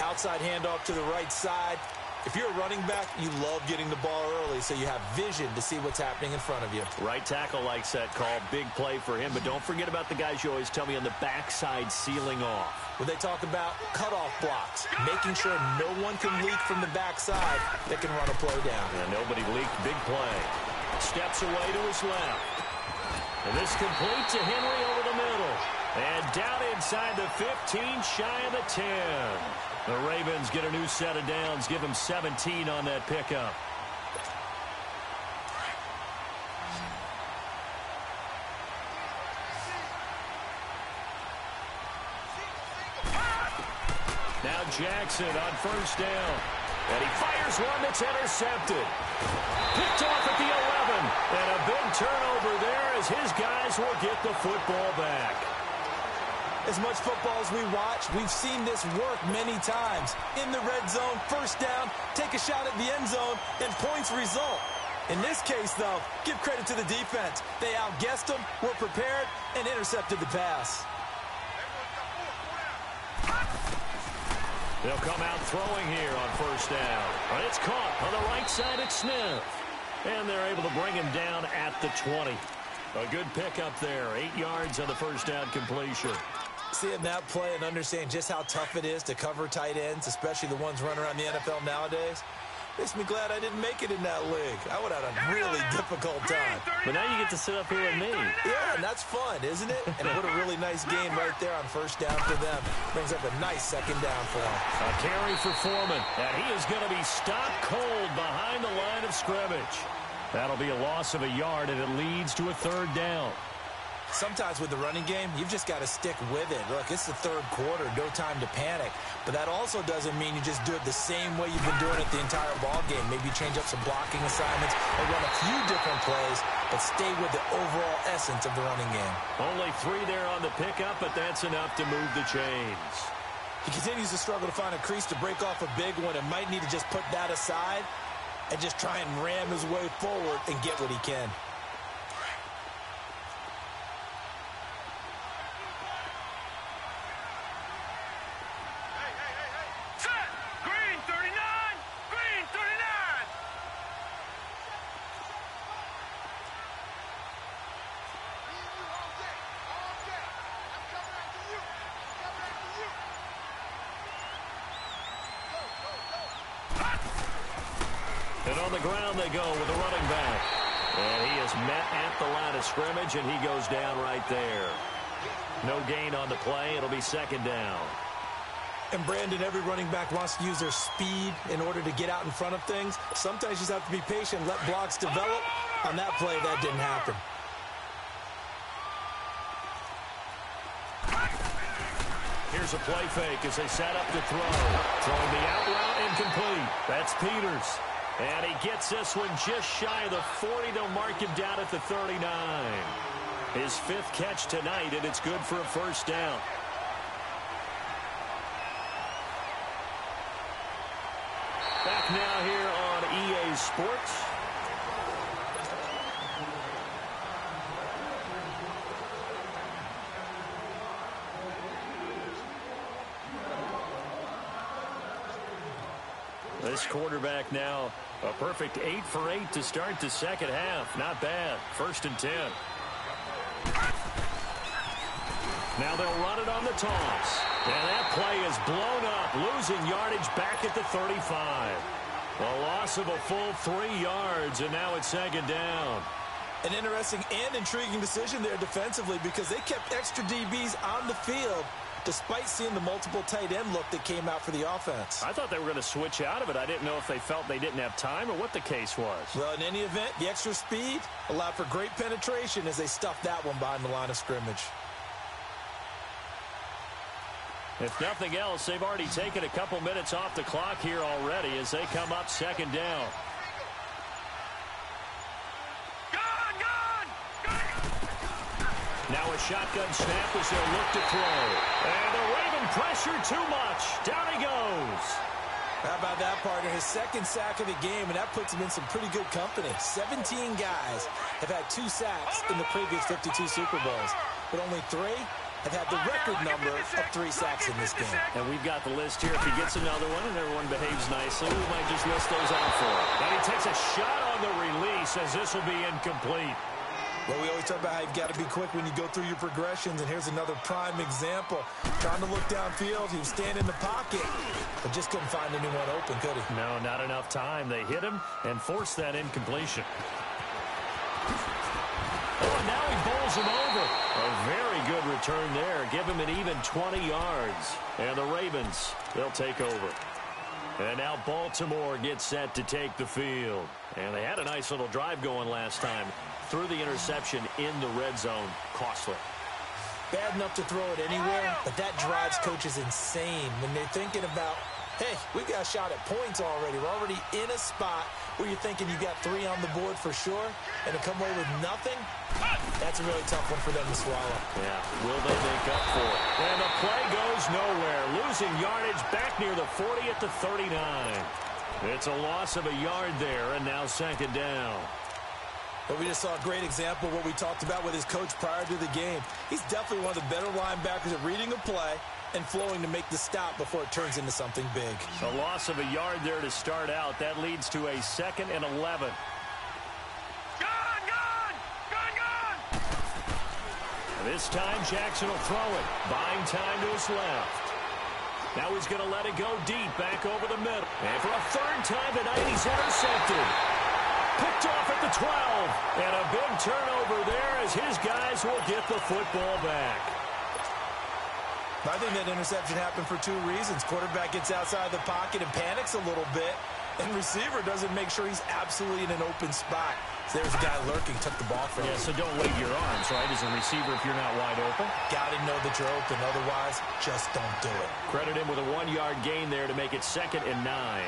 Outside handoff to the right side. If you're a running back, you love getting the ball early so you have vision to see what's happening in front of you. Right tackle likes that call. Big play for him. But don't forget about the guys you always tell me on the backside sealing off. Where they talk about cutoff blocks, making sure no one can leak from the backside that can run a play down. And nobody leaked. Big play. Steps away to his left. And this complete to Henry over the middle. And down inside the 15, shy of the 10. The Ravens get a new set of downs, give them 17 on that pickup. Now Jackson on 1st down. And he fires one that's intercepted. Picked off at the 11. And a big turnover there as his guys will get the football back. As much football as we watch, we've seen this work many times. In the red zone, 1st down, take a shot at the end zone, and points result. In this case, though, give credit to the defense. They outguessed them, were prepared, and intercepted the pass. They'll come out throwing here on 1st down. And it's caught on the right side at Smith. And they're able to bring him down at the 20. A good pickup there. 8 yards on the 1st down completion. Seeing that play and understanding just how tough it is to cover tight ends, especially the ones running around the NFL nowadays, makes me glad I didn't make it in that league. I would have had a really difficult time. But now you get to sit up here with me. Yeah, and that's fun, isn't it? And what a really nice game right there on 1st down for them. Brings up a nice 2nd down for them. A carry for Foreman. And he is going to be stopped cold behind the line of scrimmage. That'll be a loss of a yard, and it leads to a 3rd down. Sometimes with the running game, you've just got to stick with it. Look, it's the 3rd quarter, no time to panic. But that also doesn't mean you just do it the same way you've been doing it the entire ball game. Maybe change up some blocking assignments or run a few different plays, but stay with the overall essence of the running game. Only 3 there on the pickup, but that's enough to move the chains. He continues to struggle to find a crease to break off a big one and might need to just put that aside and just try and ram his way forward and get what he can. And on the ground they go with a running back. And he is met at the line of scrimmage, and he goes down right there. No gain on the play. It'll be second down. And, Brandon, every running back wants to use their speed in order to get out in front of things. Sometimes you just have to be patient, let blocks develop. On that play, that didn't happen. Here's a play fake as they set up to throw. Throwing the out route incomplete. That's Peters. And he gets this one just shy of the 40. They'll mark him down at the 39. His 5th catch tonight, and it's good for a first down. Back now here on EA Sports. This quarterback now a perfect 8 for 8 to start the second half. Not bad. 1st and 10. Now they'll run it on the toss. And that play is blown up, losing yardage back at the 35. A loss of a full 3 yards, and now it's second down. An interesting and intriguing decision there defensively because they kept extra DBs on the field despite seeing the multiple tight end look that came out for the offense. I thought they were going to switch out of it. I didn't know if they felt they didn't have time or what the case was. Well, in any event, the extra speed allowed for great penetration as they stuffed that one behind the line of scrimmage. If nothing else, they've already taken a couple minutes off the clock here already as they come up second down. Now a shotgun snap as they'll look to throw. And the Raven pressure too much. Down he goes. How about that, partner? His 2nd sack of the game, and that puts him in some pretty good company. 17 guys have had 2 sacks in the previous 52 Super Bowls, but only 3 have had the record number of 3 sacks in this game. And we've got the list here. If he gets another one and everyone behaves nicely, we might just list those out for him. And he takes a shot on the release as this will be incomplete. Well, we always talk about how you've got to be quick when you go through your progressions, and here's another prime example. Trying to look downfield, he was standing in the pocket, but just couldn't find anyone open, could he? No, not enough time. They hit him and forced that incompletion. Oh, and now he bowls him over. A very good return there. Give him an even 20 yards. And the Ravens, they'll take over. And now Baltimore gets set to take the field. And they had a nice little drive going last time. Threw the interception in the red zone. Costly. Bad enough to throw it anywhere, but that drives coaches insane when they're thinking about, hey, we've got a shot at points already. We're already in a spot where you're thinking you got 3 on the board for sure, and to come away with nothing, that's a really tough one for them to swallow. Yeah, will they make up for it? And the play goes nowhere. Losing yardage back near the 40 at the 39. It's a loss of a yard there, and now second down. But we just saw a great example of what we talked about with his coach prior to the game. He's definitely one of the better linebackers at reading a play and flowing to make the stop before it turns into something big. A loss of a yard there to start out. That leads to a 2nd and 11. This time Jackson will throw it. Buying time to his left. Now he's going to let it go deep back over the middle. And for a 3rd time tonight, he's intercepted. Picked off at the 12. And a big turnover there as his guys will get the football back. I think that interception happened for 2 reasons. Quarterback gets outside the pocket and panics a little bit. And receiver doesn't make sure he's absolutely in an open spot. So there's a guy lurking, took the ball from him. Yeah, so don't wave your arms, right, as a receiver if you're not wide open. Got to know that you're open. Otherwise, just don't do it. Credit him with a 1-yard gain there to make it 2nd and 9.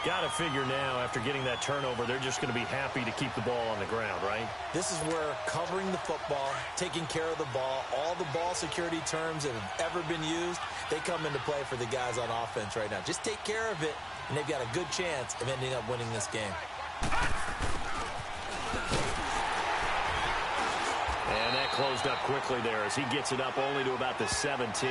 Got to figure now, after getting that turnover, they're just going to be happy to keep the ball on the ground, right? This is where covering the football, taking care of the ball, all the ball security terms that have ever been used, they come into play for the guys on offense right now. Just take care of it, and they've got a good chance of ending up winning this game. And that closed up quickly there as he gets it up only to about the 17.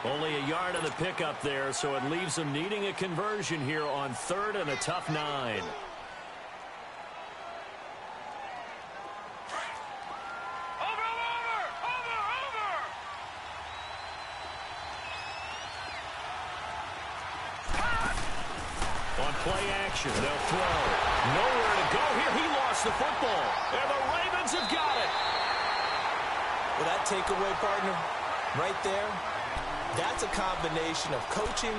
Only a yard on the pickup there, so it leaves them needing a conversion here on 3rd and a tough 9. Over. On play action, they'll throw. Nowhere to go here. He lost the football. And the Ravens have got it. Well, that takeaway, partner, right there, that's a combination of coaching,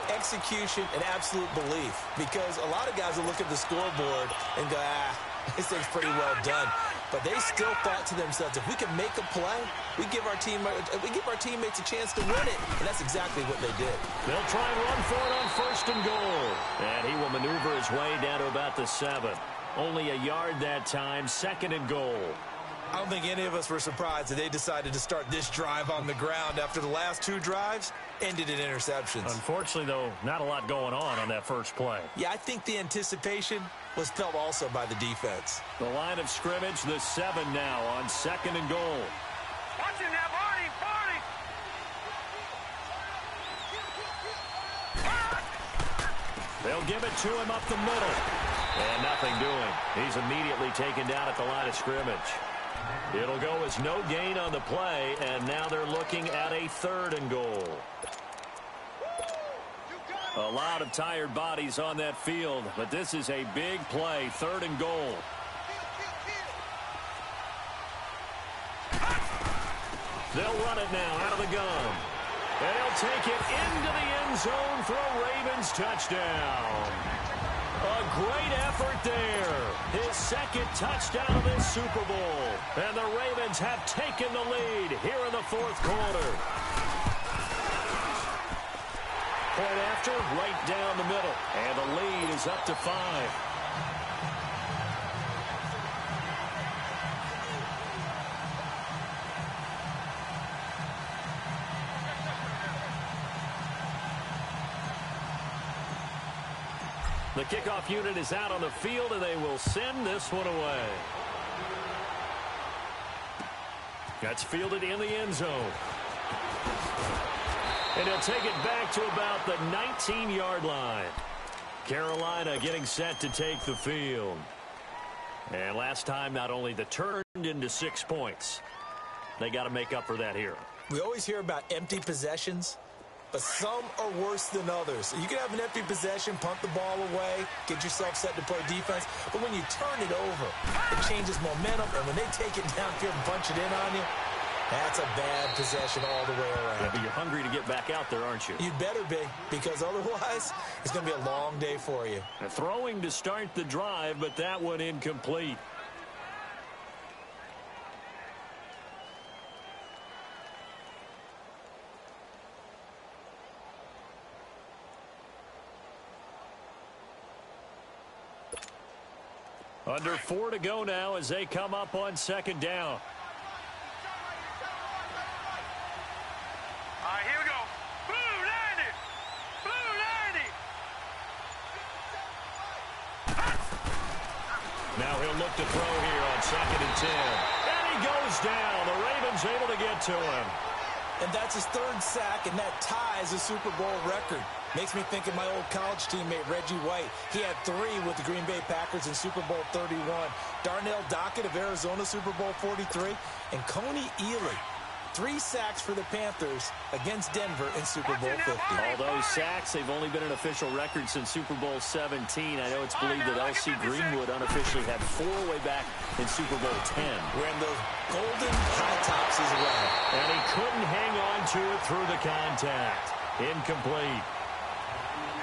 execution, and absolute belief. Because a lot of guys will look at the scoreboard and go, this thing's pretty well done. But they still thought to themselves, if we can make a play, we give our teammates a chance to win it. And that's exactly what they did. They'll try and run for it on 1st and goal. And he will maneuver his way down to about the 7. Only a yard that time, 2nd and goal. I don't think any of us were surprised that they decided to start this drive on the ground after the last 2 drives ended in interceptions. Unfortunately, though, not a lot going on that first play. Yeah, I think the anticipation was felt also by the defense. The line of scrimmage, the 7 now on 2nd and goal. Watch him now, Barney! They'll give it to him up the middle. And nothing doing. He's immediately taken down at the line of scrimmage. It'll go as no gain on the play, and now they're looking at a 3rd and goal. A lot of tired bodies on that field, but this is a big play, 3rd and goal. They'll run it now out of the gun. And he'll take it into the end zone for a Ravens touchdown. A great effort there. His 2nd touchdown of this Super Bowl. And the Ravens have taken the lead here in the 4th quarter. Point after, right down the middle. And the lead is up to 5. The kickoff unit is out on the field, and they will send this one away. That's fielded in the end zone. And he'll take it back to about the 19-yard line. Carolina getting set to take the field. And last time, not only the turn into 6 points, they got to make up for that here. We always hear about empty possessions, but some are worse than others. You can have an empty possession, punt the ball away, get yourself set to play defense, but when you turn it over, it changes momentum, and when they take it downfield and punch it in on you, that's a bad possession all the way around. Yeah, but you're hungry to get back out there, aren't you? You'd better be, because otherwise, it's going to be a long day for you. Throwing to start the drive, but that one incomplete. Under 4 to go now as they come up on 2nd down. All right, here we go. Blue, landed! Blue, landed! Now he'll look to throw here on 2nd and 10. And he goes down. The Ravens able to get to him. And that's his 3rd sack, and that ties a Super Bowl record. Makes me think of my old college teammate, Reggie White. He had 3 with the Green Bay Packers in Super Bowl 31. Darnell Dockett of Arizona, Super Bowl 43. And Coney Ealy, 3 sacks for the Panthers against Denver in Super Bowl 50. All those sacks, they've only been an official record since Super Bowl 17. I know it's believed that L.C. Greenwood unofficially had 4 way back in Super Bowl 10. When the golden high tops is around. And he couldn't hang on to it through the contact. Incomplete.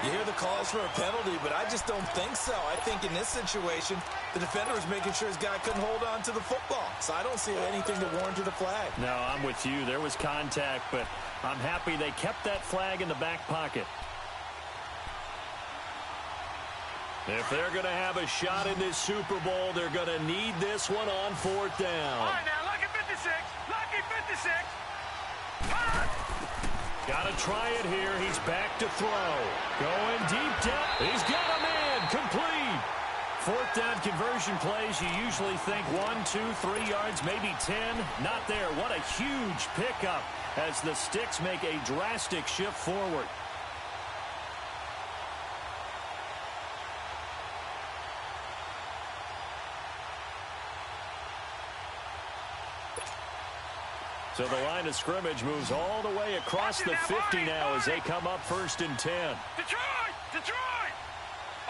You hear the calls for a penalty, but I just don't think so. I think in this situation, the defender was making sure his guy couldn't hold on to the football. So I don't see anything that warranted a flag. No, I'm with you. There was contact, but I'm happy they kept that flag in the back pocket. If they're going to have a shot in this Super Bowl, they're going to need this one on 4th down. All right, now, lucky 56. Lucky 56. Got to try it here. He's back to throw. Going deep down. He's got a man. Complete. 4th down conversion plays, you usually think 1, 2, 3 yards, maybe 10. Not there. What a huge pickup as the Sticks make a drastic shift forward. So the line of scrimmage moves all the way across the 50 now as they come up 1st and 10. Detroit! Detroit!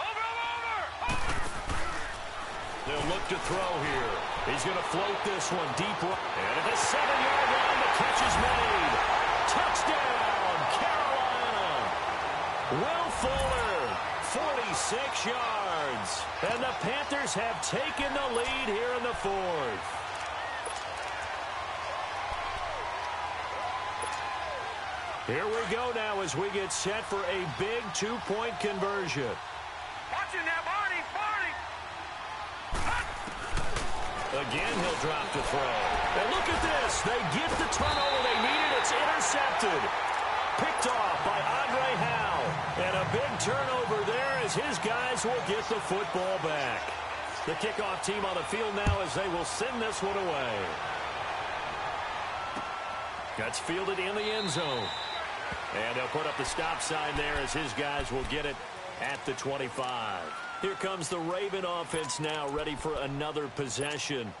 Over! They'll look to throw here. He's going to float this one deep right. And at the 7-yard line, the catch is made. Touchdown, Carolina. Will Fuller, 46 yards. And the Panthers have taken the lead here in the fourth. Here we go now as we get set for a big 2-point conversion. Watch it now, Barney. Again, he'll drop to throw. And look at this. They get the turnover they needed. It's intercepted. Picked off by Andre Howe. And a big turnover there as his guys will get the football back. The kickoff team on the field now as they will send this one away. Gets fielded in the end zone. And they'll put up the stop sign there as his guys will get it at the 25. Here comes the Raven offense now, ready for another possession.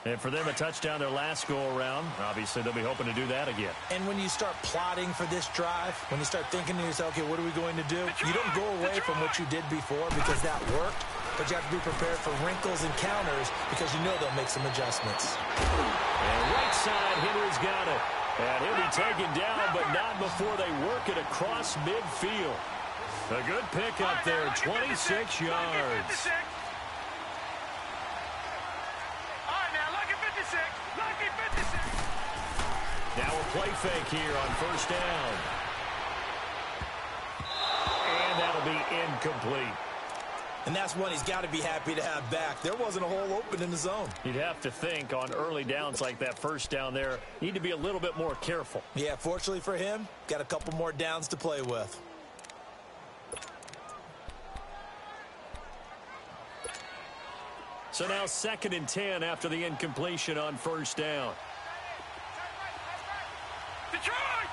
And for them, a touchdown their last go-around. Obviously, they'll be hoping to do that again. And when you start plotting for this drive, when you start thinking to yourself, okay, what are we going to do? You don't go away from what you did before because that worked, but you have to be prepared for wrinkles and counters because you know they'll make some adjustments. And right side, Henry's got it. And he'll be taken down, but not before they work it across midfield. A good pickup there, 26 yards. All right, now, lucky 56. Lucky 56. Now a play fake here on first down. And that'll be incomplete. And that's one he's got to be happy to have back. There wasn't a hole open in the zone. You'd have to think on early downs like that first down there, need to be a little bit more careful. Yeah, fortunately for him, got a couple more downs to play with. So now 2nd and 10 after the incompletion on first down. Detroit!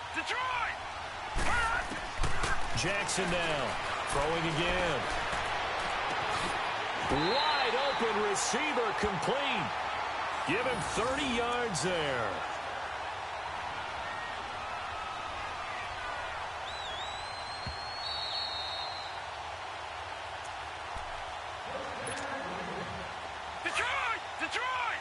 Jackson now, throwing again. Wide open receiver complete. Give him 30 yards there. Detroit!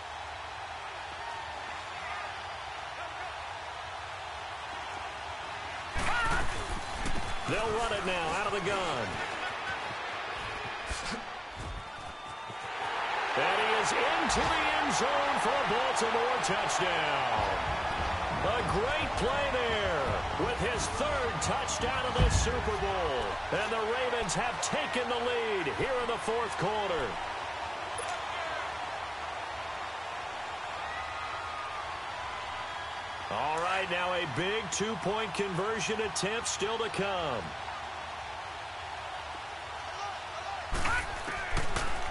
They'll run it now out of the gun. And he is into the end zone for a Baltimore touchdown. A great play there with his 3rd touchdown of the Super Bowl. And the Ravens have taken the lead here in the 4th quarter. All right, now a big 2-point conversion attempt still to come.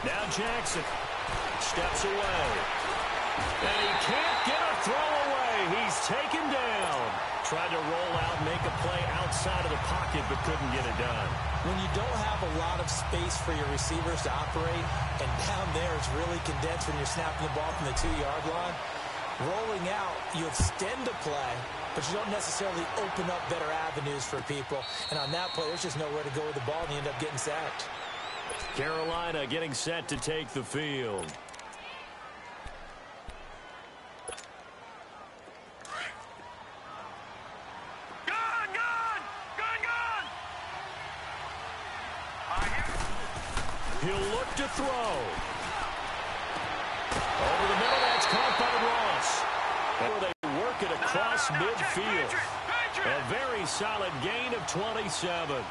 Now Jackson steps away. And he can't get a throw away. He's taken down. Tried to roll out, make a play outside of the pocket, but couldn't get it done. When you don't have a lot of space for your receivers to operate, and down there it's really condensed when you're snapping the ball from the 2-yard line, rolling out, you extend the play, but you don't necessarily open up better avenues for people. And on that play, there's just nowhere to go with the ball, and you end up getting sacked. Carolina getting set to take the field. He'll look to throw. Over the middle, that's caught by Ross. And they work it across midfield. A very solid gain of 27.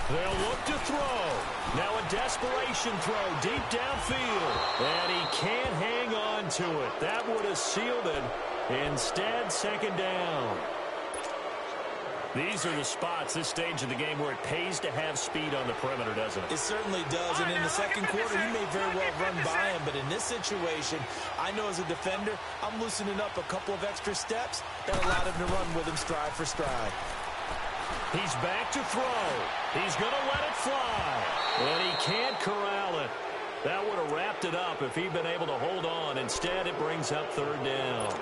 They'll look to throw. Now a desperation throw deep downfield. And he can't hang on to it. That would have sealed it. Instead, 2nd down. These are the spots, this stage of the game, where it pays to have speed on the perimeter, doesn't it? It certainly does, and in the 2nd quarter, he may very well run by him, but in this situation, I know as a defender, I'm loosening up a couple of extra steps that allowed him to run with him stride for stride. He's back to throw. He's going to let it fly, and he can't corral it. That would have wrapped it up if he'd been able to hold on. Instead, it brings up 3rd down.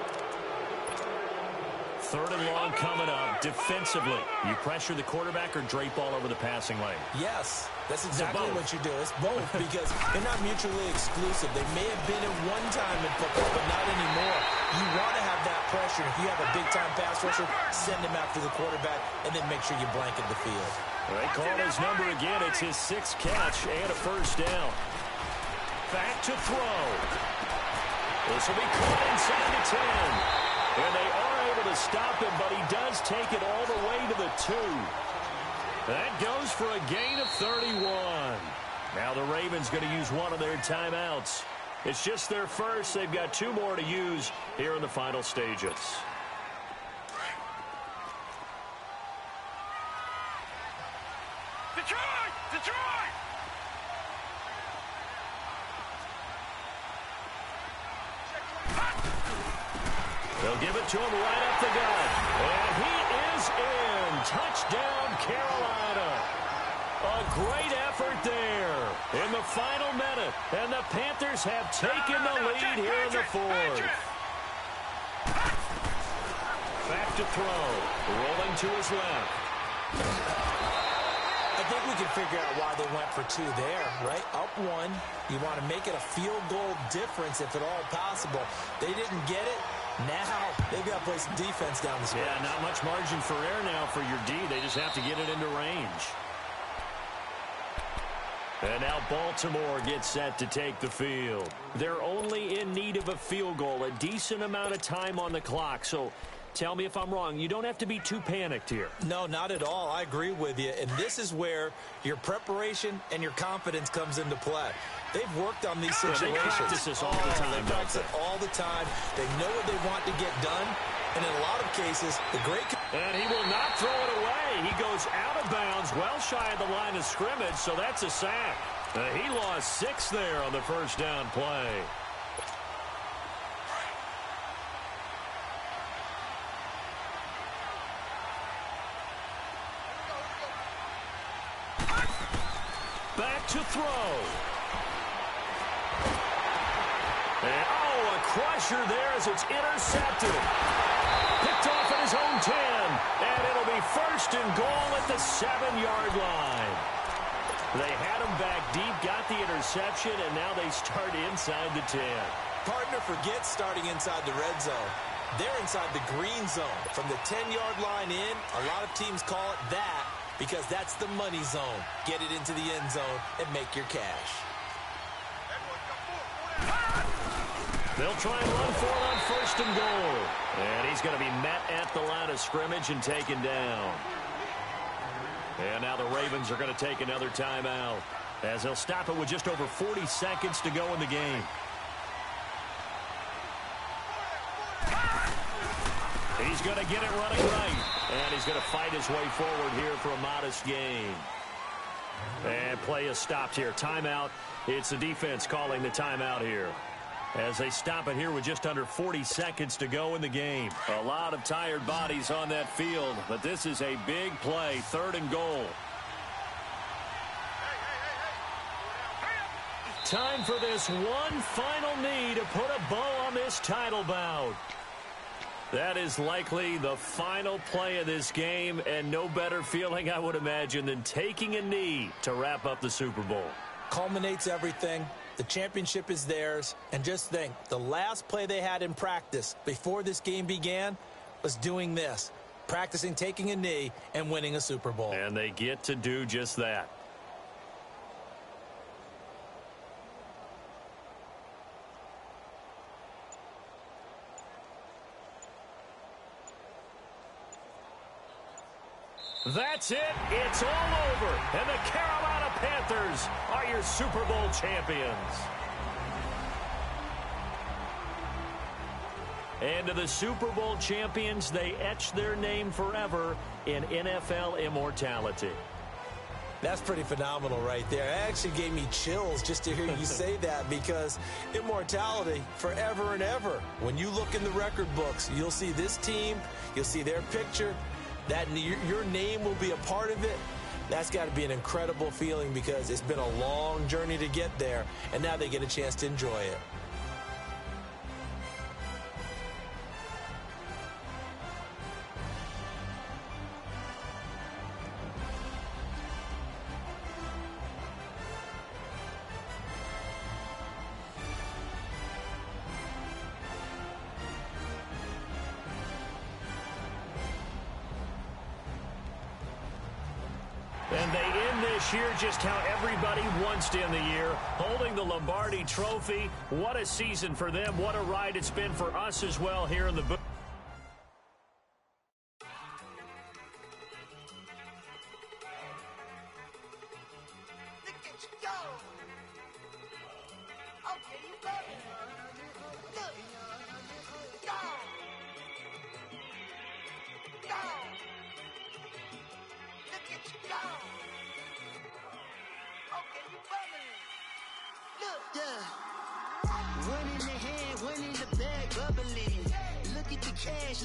3rd and long coming up. Defensively, you pressure the quarterback or drape all over the passing lane? Yes, that's exactly what you do. It's both because they're not mutually exclusive. They may have been at one time in football, but not anymore. You want to have that pressure. If you have a big-time pass rusher, send him after the quarterback, and then make sure you blanket the field. They call his number again. It's his 6th catch and a first down. Back to throw. This will be caught inside the 10. And they are able to stop him, but he does take it all the way to the 2. That goes for a gain of 31. Now the Ravens going to use one of their timeouts. It's just their first. They've got 2 more to use here in the final stages. Detroit! Detroit! They'll give it to him right up the gut. And he is in. Touchdown, Carolina. A great effort there in the final minute. And the Panthers have taken the lead here in the 4th. Back to throw. Rolling to his left. I think we can figure out why they went for 2 there, right? Up 1. You want to make it a field goal difference if at all possible. They didn't get it. Now they've got to play some defense down the stretch. Yeah, not much margin for error now for your D. They just have to get it into range. And now Baltimore gets set to take the field. They're only in need of a field goal, a decent amount of time on the clock. So tell me if I'm wrong. You don't have to be too panicked here. No, not at all. I agree with you. And this is where your preparation and your confidence comes into play. They've worked on these situations. They practice this all the time. They practice it all the time. They know what they want to get done. And in a lot of cases, the great... And he will not throw it away. He goes out of bounds, well shy of the line of scrimmage, so that's a sack. He lost 6 there on the first down play. Back to throw. And, a crusher there as it's intercepted. Picked off at his own 10. And it'll be 1st and goal at the 7-yard line. They had him back deep, got the interception, and now they start inside the 10. Partner forgets starting inside the red zone. They're inside the green zone. From the 10-yard line in, a lot of teams call it that because that's the money zone. Get it into the end zone and make your cash. They'll try and run for it on 1st and goal. And he's going to be met at the line of scrimmage and taken down. And now the Ravens are going to take another timeout as they'll stop it with just over 40 seconds to go in the game. He's going to get it running right. And he's going to fight his way forward here for a modest gain. And play is stopped here. Timeout. It's the defense calling the timeout here as they stop it here with just under 40 seconds to go in the game. A lot of tired bodies on that field, but this is a big play. 3rd and goal. Time for this one final knee to put a bow on this title bout. That is likely the final play of this game, and no better feeling, I would imagine, than taking a knee to wrap up the Super Bowl. Culminates everything. The championship is theirs. And just think, the last play they had in practice before this game began was doing this, practicing taking a knee and winning a Super Bowl. And they get to do just that. That's it. It's all over. And the Carolina Panthers are your Super Bowl champions. And to the Super Bowl champions, they etch their name forever in NFL immortality. That's pretty phenomenal right there. It actually gave me chills just to hear you say that, because immortality forever and ever. When you look in the record books, you'll see this team, you'll see their picture, that your name will be a part of it. That's got to be an incredible feeling, because it's been a long journey to get there, and now they get a chance to enjoy it. And they end this year just how everybody wants to end the year, holding the Lombardi Trophy. What a season for them. What a ride it's been for us as well here in the booth.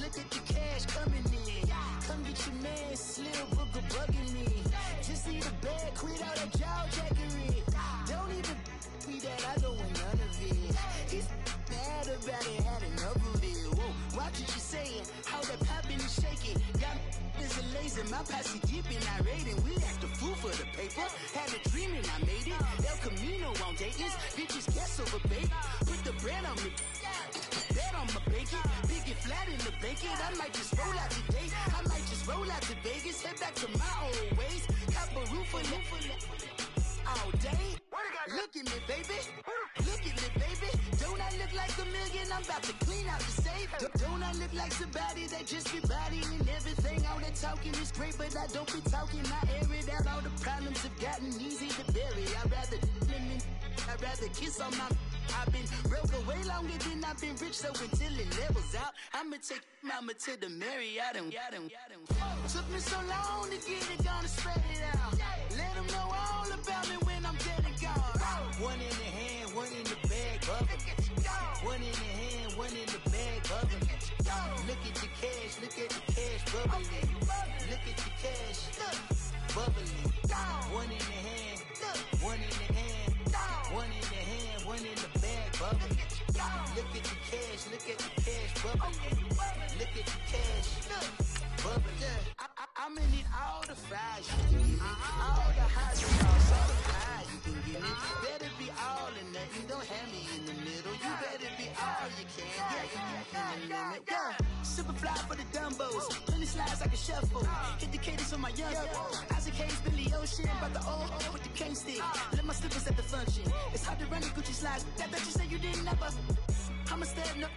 Look at the cash coming in. Come get your man, Slim Booker bugging me. Just need a bag, quit all that jaw jackery. Don't even be that, I don't want none of it. He's mad about it, had enough of it. Whoa, watch what you saying, how that poppin' and shaking. Got is a laser, my posse deep and I raiding. We act a fool for the paper. Had a dream and I made it. El Camino on Dayton's, bitches guess over baby. Put the brand on me. Bet on my bacon, big and flat in the bacon. I might just roll out today. I might just roll out to Vegas, head back to my old ways. Have a roof for all day. Look at me, baby. Look at me, baby. Don't I look like $1 million? I'm about to clean out the safe. Don't I look like somebody that just be bodying everything? All that talking is great, but I don't be talking. I air it out. All the problems have gotten easy to bury. I'd rather kiss on my. I've been broke way longer than I've been rich, so until it levels out, I'ma take mama to the Marriott and took me so long to get it, gonna spread it out. Let them know all about me when I'm dead and gone. One in the hand, one in the bag, bubble. One in the hand, one in the bag, bubble. Look at the cash, look at the cash bubbling. Look at the cash, bubbling. One in the hand, one in the hand, one in the hand, one in the bag, bubbling. Look at the cash, look at the cash bubbling. Look at the cash, bubbling. I'm gonna need all the fries you can give me, all the hot sauce, all the pies you can give me. Better be all or nothing, don't have me in the middle. You better be all you can, in the limit. Yeah, super fly for the Dumbos, plenty slides like a shuffle. Hit the cadence on my young Isaac Hayes, Billy Ocean, about the old with the cane stick. Let my slippers at the function. It's hard to run the Gucci slides. That bet you say you didn't never. I'ma step no.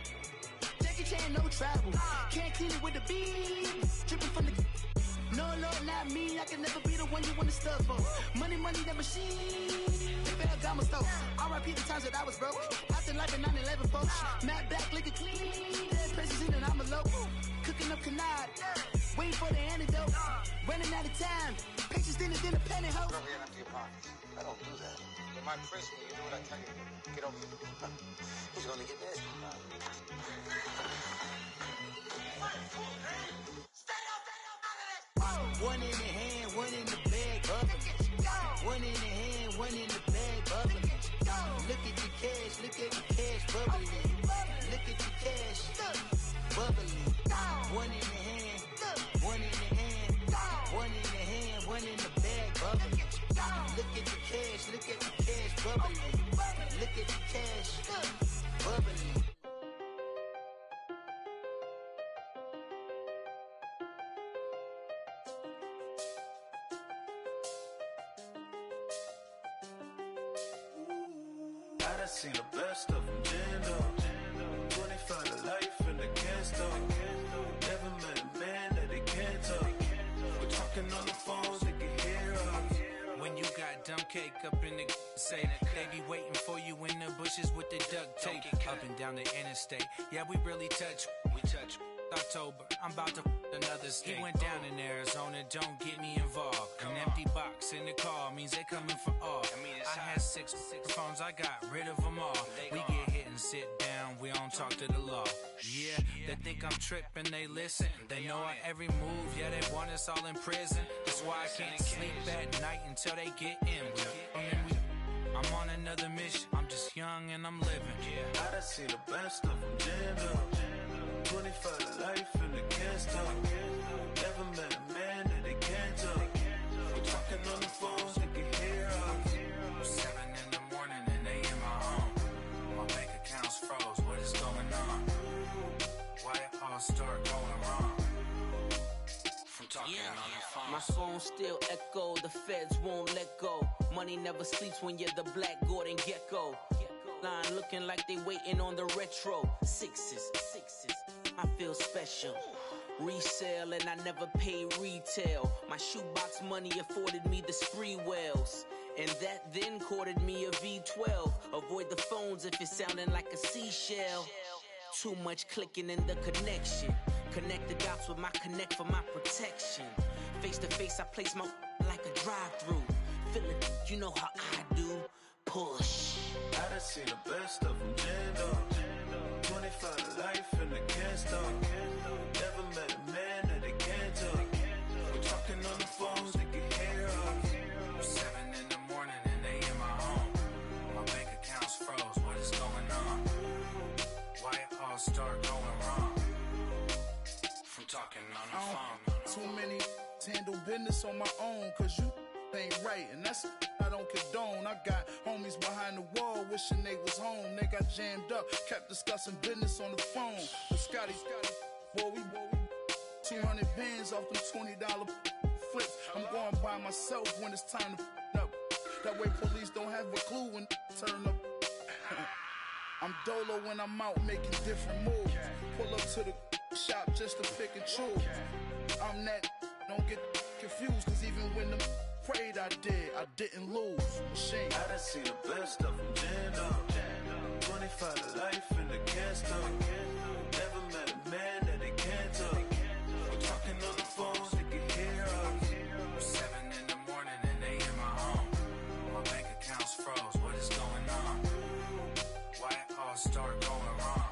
Jackie Chan, no travel. Can't clean it with the beat. Dripping from the. No, Lord, not me. I can never be the one you wanna stuff for. Money, that machine. The Ferragamo store. R.I.P. the times that I was broke. After life in 9/11, folks. Matte back, looking clean. Dead president and I'm a local. Cooking up canard. Waiting for the antidote. Running out of time. Pictures thinner than a penny hoe. Don't get empty your pockets. I don't do that. But my Chris, when you do what I tell you, get over here. Who's gonna get this? One in the hand, one in the bag, bubbling. One in the hand, one in the bag, bubbling. Look at the cash, look at the cash bubbling. Look at the cash, bubbling. One in the hand, one in the hand, one in the hand, one in the bag, bubbling. Look at the cash, look at the cash bubbling. Look at the cash, bubbling. I seen the best of them jammed up. 25 to life and they can't stop. Never met a man that they can't talk. We're talking on the phones, they can hear us. When you got dumb cake up in the say, they be waiting for you in the bushes with the duct tape. Up and down the interstate, yeah, we really touch. We touch. October, I'm about to another state. He went down in Arizona, don't get me involved. An empty box in the car means they coming for all. I had six phones, I got rid of them all. We get hit and sit down, we don't talk to the law. Yeah, they think I'm tripping, they listen. They know our every move, yeah, they want us all in prison. That's why I can't sleep at night until they get in. I'm on another mission, I'm just young and I'm living. I done seen the best of them jammed up. 25 to life and they can't stop. Never met a man that they can't talk. We're talking on the phones, they can hear us. 7 in the morning and they in my home. My bank account's froze, what is going on? Why it all start going wrong? From My phone still echo, the feds won't let go. Money never sleeps when you're the Black Gordon Gecko. Line looking like they waiting on the retro. Sixes, I feel special. Resale and I never pay retail. My shoebox money afforded me the spree wells. And that then courted me a V12. Avoid the phones if it's sounding like a seashell. Too much clicking in the connection. Connect the dots with my connect for my protection. Face to face, I place my like a drive-through. Feel it, you know how I do. Push. I done seen the best of them jammed up. 25 to life in the can't stop. Never met a man that they can't talk. We're talking on the phones, they can hear us. 7 in the morning and they in my home. My bank account's froze, what is going on? Why it all start going wrong? From talking on the phone. Too many handle business on my own, cause you ain't right, and that's I don't condone. I got homies behind the wall wishing they was home. They got jammed up, kept discussing business on the phone. But Scotty, boy, we 200 bands off them $20 flips. I'm going by myself when it's time to up. That way police don't have a clue when turn up. I'm dolo when I'm out making different moves. Pull up to the shop just to pick and choose. I'm that, don't get confused, cause even when them prayed I didn't lose. Machine. I done seen the best of them jammed up. 25 to life in the can't stop. Never met a man that they can't talk. We're talking on the phones, they can hear us. 7 in the morning and they in my home. My bank account's froze, what is going on? Why it all start going wrong?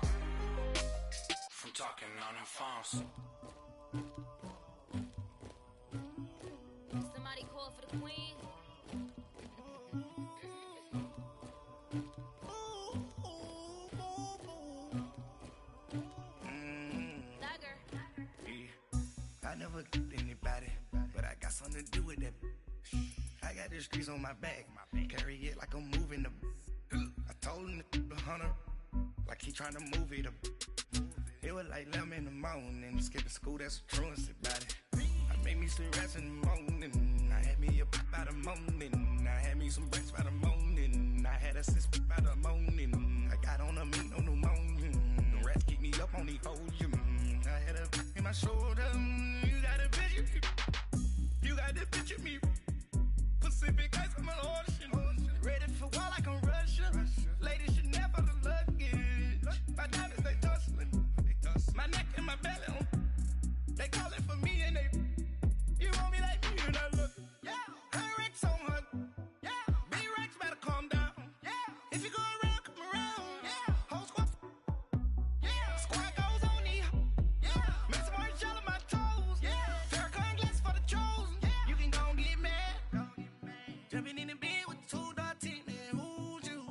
From talking on the phones. Somebody call for the queen. I never killed anybody, but I got something to do with that. I got the streets on my back, carry it like I'm moving the. I told him the hunter, like he trying to move it up. It was like 11 in the morning, skipping school, that's a truancy about it. I made me some rats in the morning, I had me a pop by the morning, I had me some breaks by the morning, I had a sis by the morning, I got on a meat on the morning, the rats keep me up on the podium, I had a in my shoulder, you got a bitch, you got this bitch at me, Pacific ice on my ocean, ready for war like I'm Russian, ladies should never the luggage, my diamonds they tussling, my neck and my belly on, they calling for me and they, you want me like me and I look, yeah, her Rex on her, yeah, B-Rex better calm down, yeah, if you go around, come around, yeah, whole squad, yeah, squad goes on me, yeah, make some orange gel on my toes, yeah, Farrakhan glass for the chosen, yeah, you can go and get mad, jumping in the bed with 2 dark teeth, man, who's you,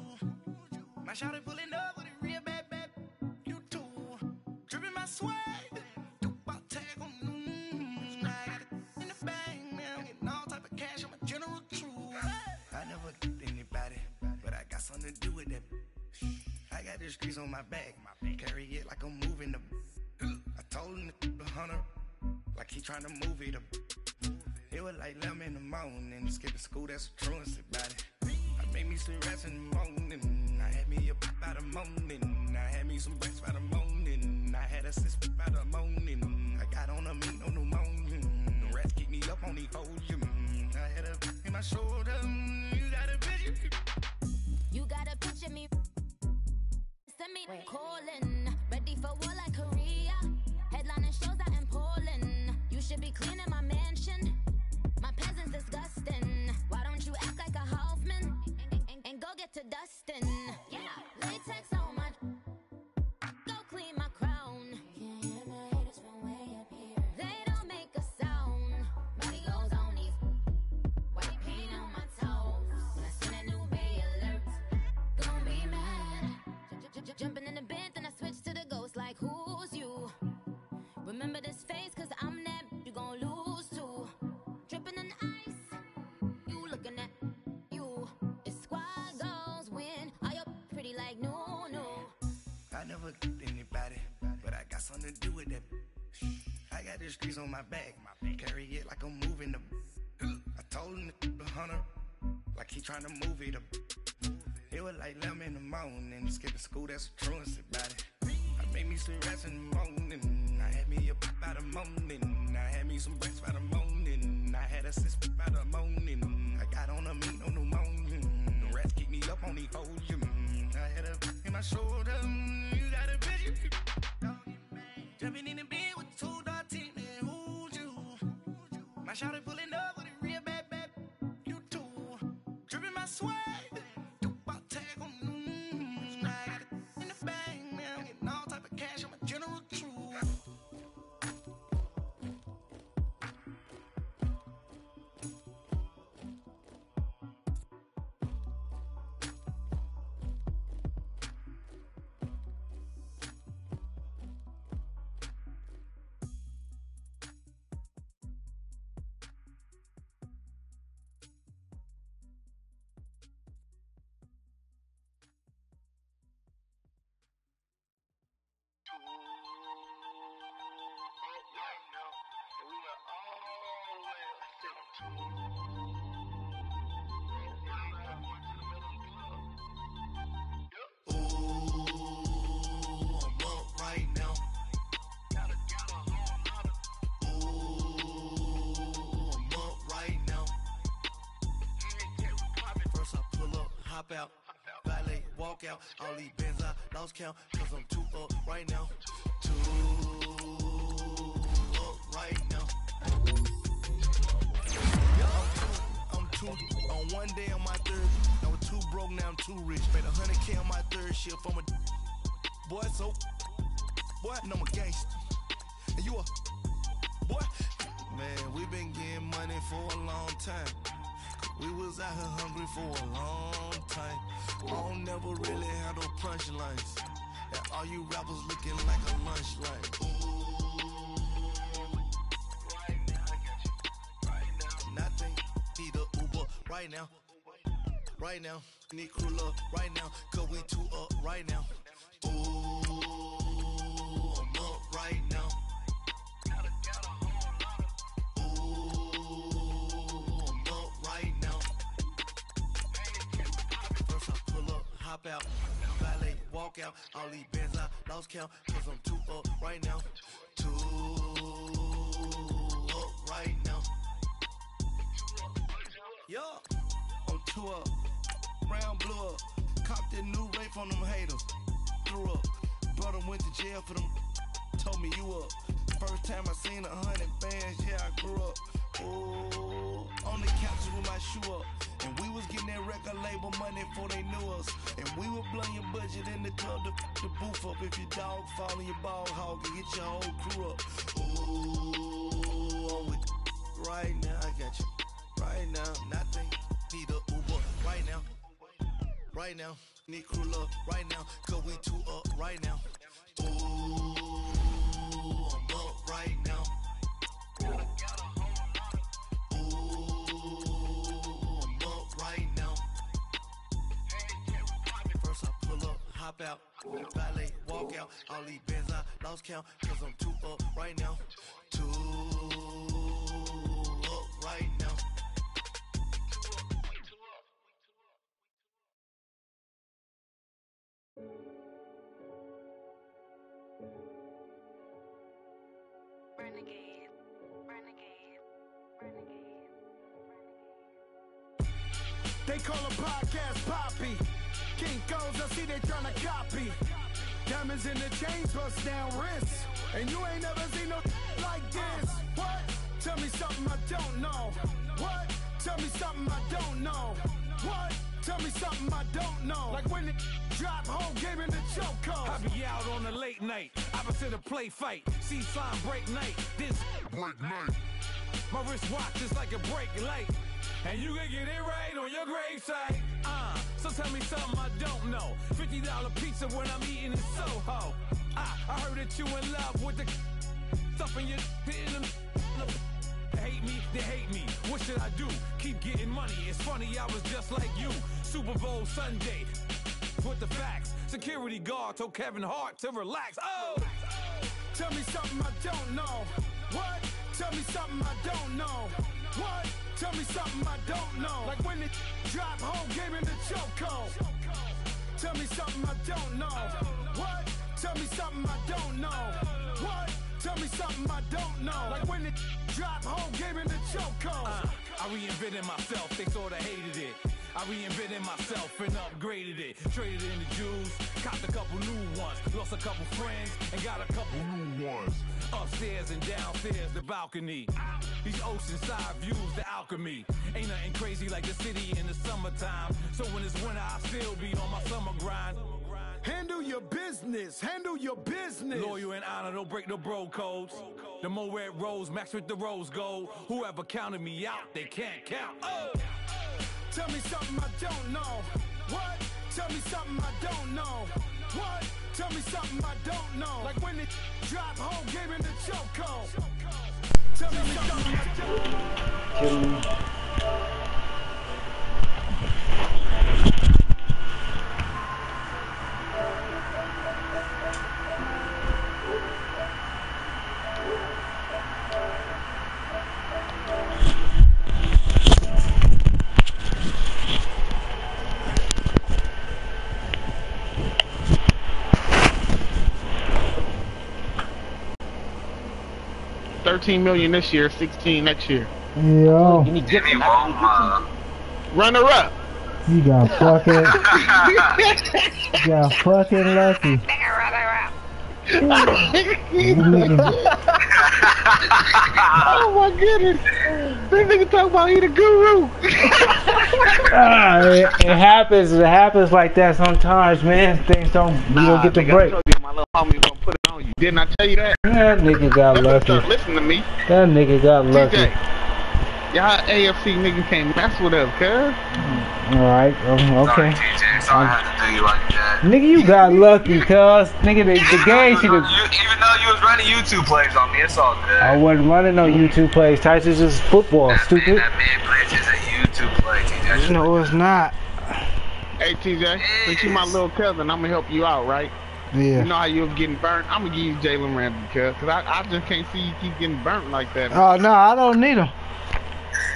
my shawty pulling up with a real bad, you too, dripping my swag, something to do with that. I got the streets on my back, carry it like I'm moving the. I told him the hunter, like he trying to move it up. It was like 11 in the morning, skipping school, that's a truancy about it. I made me some rats in the morning, I had me a pop by the morning, I had me some breaks by the morning, I had a sis by the morning, I got on a meat on the morning, the rats keep me up on the podium, I had a in my shoulder, you got a bitch. You got a picture me. Send me calling. Ready for war like Korea. Headlining shows out in Poland. You should be cleaning my mansion. My peasants disgusting. Why don't you act like a Hoffman and go get to dustin'? Yeah, latex on my. Go clean my crown. Can't hear my haters from way up here. They don't make a sound. Body goes on these. White paint on my toes. When I send a new bay alert. Don't be mad. Jumping in the bed, then I switch to the ghost like who's you? Remember this face, cause I'm that you gon' lose too. Dripping in ice, you looking at you. It's squad goals win. Are you pretty like no? I never killed anybody, but I got something to do with that. I got the streets on my back, carry it like I'm moving the. I told him the hunter, like he trying to move it up. It was like 11 in the morning, skipping school, that's a truancy about it. I made me some rats in the morning, I had me a pop by the morning, I had me some breaks by the morning, I had a sis by the morning, I got on a meat on the morning, the rats keep me up on the podium, I had a in my shoulder, you got a bitch, jumping in the bed with 2 dark teeth, man, who's you? My shawty pulling up with a real bad, you too, dripping my swag. Out, valet, walk out, all these bands I lost count, cause I'm too up right now, too up right now. Yeah, I'm too, on one day on my third, I was too broke, now I'm too rich, made 100K on my third shift, I'm a boy, so, boy, and I'm a gangster, and you a, boy, man, we been getting money for a long time. We was out here hungry for a long time. I don't never really have no punchlines. And all you rappers looking like a lunch line. Right now, I got you. Right now. Nothing, need a Uber right now. Right now, need crew up right now. Cause we too up right now. Ooh, I'm up right now. Hop out, valet, walk out, all these bands I lost count, cause I'm too up right now, too up right now. Yo, I'm too up, round blew up, copped that new rape on them haters, threw up, brother went to jail for them, told me you up, first time I seen 100 bands, yeah I grew up, ooh, on the couches with my shoe up. And we was getting that record label money before they knew us. And we would blow your budget in the club to the booth up. If your dog fall in your ball hog and get your whole crew up. Ooh, I'm with right now, I got you. Right now, nothing, need a Uber right now. Right now, need crew up right now. Cause we too up right now. Ooh, I'm up right now. Hop out, valet, walk out, all these bands I lost count, cause I'm too up right now, too up right now. Renegade, renegade, renegade. They call a podcast Poppy. Kinkos, I see they tryna copy. Diamonds in the chains, bust down wrists. And you ain't never seen no like this. What? Tell me something I don't know. What? Tell me something I don't know. What? Tell me something I don't know. Like when it drop, whole game in the chokehold. I be out on a late night, opposite a play fight. See slime break night, this break night. My wristwatch is like a brake light. And you can get it right on your gravesite. So tell me something I don't know. $50 pizza when I'm eating in Soho. I heard that you in love with the stuff in your hate me, they hate me. What should I do? Keep getting money. It's funny, I was just like you. Super Bowl Sunday with the facts. Security guard told Kevin Hart to relax. Oh! Tell me something I don't know. What? Tell me something I don't know. What? Tell me something I don't know. Like when it drop whole game in the chokehold. Tell me something I don't know. What? Tell me something I don't know. What? Tell me something I don't know. Like when it drop whole game in the chokehold. I reinvented myself, they sorta hated it. I reinvented myself and upgraded it. Traded in the Jews, copped a couple new ones. Lost a couple friends and got a couple new ones. Upstairs and downstairs, the balcony. These oceanside views, the alchemy. Ain't nothing crazy like the city in the summertime. So when it's winter, I still be on my summer grind. Handle your business, handle your business. Loyal and honor, don't break no bro codes. The more red rose, max with the rose gold. Whoever counted me out, they can't count. Oh! Tell me something I don't know. What? Tell me something I don't know. What? Tell me something I don't know. Like when it drop whole game in the chokehold. Tell me something I don't know. $13 million this year, 16 next year. Yo. Runner up. You got fucking. You got fucking lucky. Oh my goodness. This nigga talking about he the guru. It happens. It happens like that sometimes, man. Things don't. You don't get the break. I told you my little homie was gonna put it on you. Didn't I tell you that? That nigga got lucky. Listen to me. That nigga got lucky. TJ, y'all AFC niggas can't mess with us, cuz. Alright, okay. TJ, so I had to do you like that. Nigga, you got lucky, cuz. Nigga, the game should have. Even though you was running YouTube plays on me, it's all good. I wasn't running no YouTube plays. Tyson's just football, stupid. That man plays is a YouTube play, TJ. No, it's not. Hey, TJ, since you my little cousin, I'm gonna help you out, right? Yeah. You know how you was getting burnt? I'm gonna give you Jalen Ramsey, cuz I just can't see you keep getting burnt like that. Oh, no, I don't need him.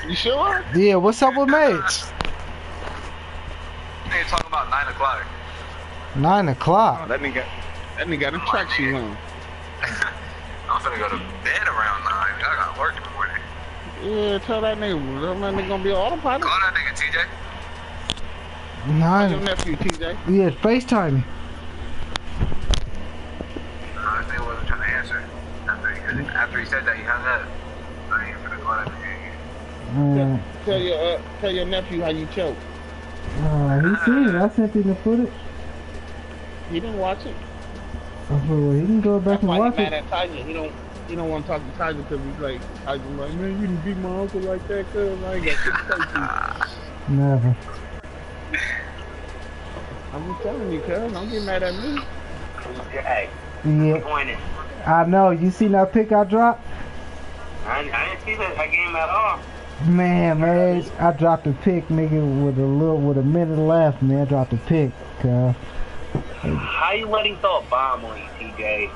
You sure? Yeah, what's up with Mates? Hey, talking about 9 o'clock. 9 o'clock? Oh, that nigga got a track shoes on. I'm finna go to bed around 9. I got work in the morning. Yeah, tell that nigga gonna be an autopilot. Call that nigga, TJ. 9. Your nephew, TJ. Yeah, FaceTime me. I think he wasn't trying to answer. After he said that, he hung up. I ain't finna call that nigga again. Tell your nephew how you choke. He seen it. I sent him the footage. He didn't watch it. Well, he can go back and watch That's why he's mad it. at Tyson. He don't want to talk to Tyson because he's like, Tyson's like, man, you didn't beat my uncle like that, cuz I ain't got shit to say to you. Never. I'm just telling you, cuz. Don't get mad at me. Hey, Yeah. I know. You seen that pick I dropped? I didn't see that game at all. Man, I dropped a pick, nigga, with a minute left, man. I dropped a pick, cuz. How you letting throw a bomb on you, TJ?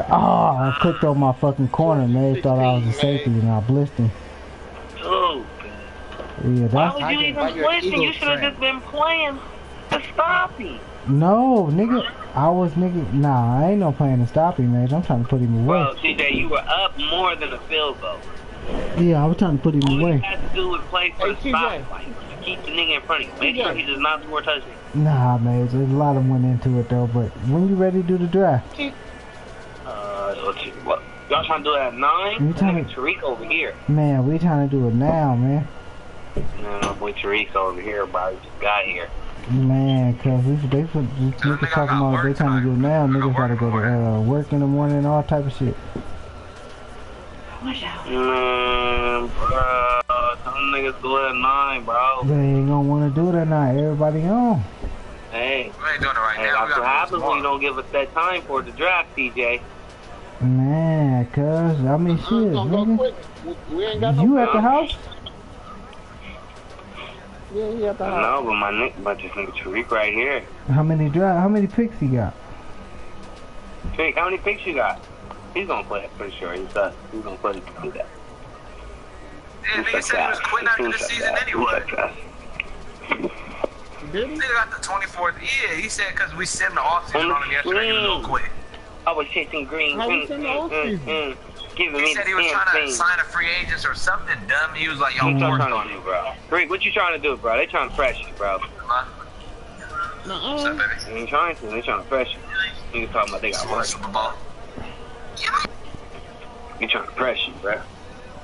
Oh, I clicked on my fucking corner, man. They thought I was a safety, and I blitzed him. Dude. Yeah, that's. Why would you even blitz him? You should have just been playing to stop him. No, nigga. Nah, I ain't no plan to stop him, man. I'm trying to put him away. Well, TJ, you were up more than a field goal. Yeah, I was trying to put him All away. you had to do was play for the stop. Like, keep the nigga in front of you. Make sure he does not score a touchdown. Nah, man. There's a lot of went into it, though. But when you ready to do the draft? Let's see. What? Y'all trying to do it at 9? We trying to... Tariq over here. Man, we trying to do it now, man. No, boy, Tariq's over here, bro. He just got here. Man, cause niggas talking about they trying to do it now. Niggas gotta go to work in the morning and all type of shit. Bro, some niggas do it at 9, bro. They ain't gonna want to do it at night. Everybody home. Hey, we ain't doing it right now. That's what happens when you don't give us that time for the draft, TJ. Man, cuz I mean, shit, nigga. We ain't got you at the house? Yeah, he at the house. No, but this nigga Tariq right here. How many picks he got? Tariq, how many picks you got? He's gonna play it, pretty sure. He's gonna play it to do that. Yeah, nigga said he was quitting after the season anyway. Did he? Nigga got the 24th. Yeah, he said because we sent the offseason on him yesterday, he was gonna quit. I was chasing green. How we send the offseason? Giving He me said the he was damn trying to thing. sign a free agent or something dumb. He was like, yo, What you forced trying on to you. do, bro? Greg, what you trying to do, bro? They trying to press you, bro. What's up, baby? They ain't trying to. They trying to press you. Niggas talking about they got work. Super Bowl. They trying to press you, bro.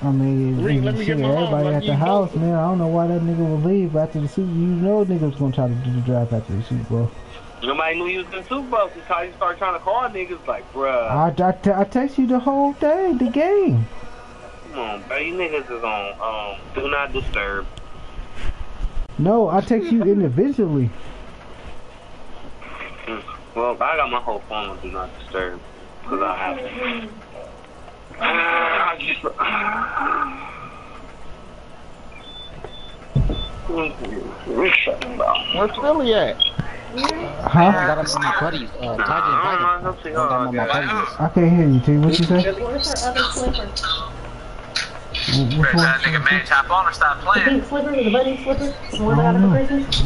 I mean, Rick, let me shit, get my everybody mom, at like the you house, both. man. I don't know why that nigga would leave after the Super Bowl. You know niggas gonna try to do the draft after the Super Bowl. Nobody knew he was in the Super Bowl until he started trying to call niggas like, bruh. I text you the whole day, the game. Come on, bro. You niggas is on do not disturb. No, I text you individually. Well, I got my whole phone on do not disturb because I have to. I just. Where's Philly at? Huh? I got him on my buddies. I got him on my buddies. I can't hear you, T. What you say? Where's her other slipper? Which one? That nigga man top on or stop The playing. pink slipper, the bunny slipper, the one that I got for Christmas?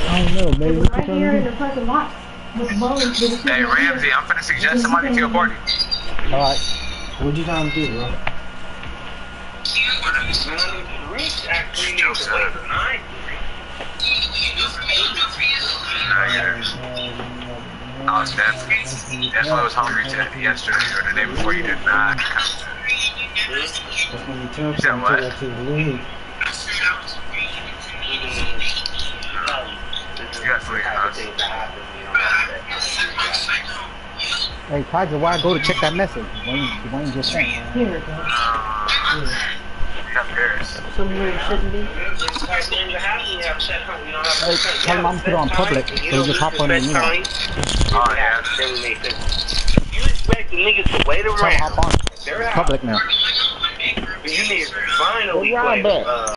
I don't know, It baby. was right here in the fucking box with bones. Hey, Ramsey, I'm finna suggest somebody to your party. Alright. What you trying to do, bro? That's why I was hungry yesterday or the day before. You did not. That's when you tell said someone what? to the league. You got food in your house. Hey, Tiger, why I go to check that message? Why you just saying? Here it goes. You got Paris. Somewhere it shouldn't be. Hey, tell him I'm put it on public, so you just hop on it, you know. Oh, yeah. You expect the niggas to wait Tell him around? hop on public now. You need to finally Where y'all play. at?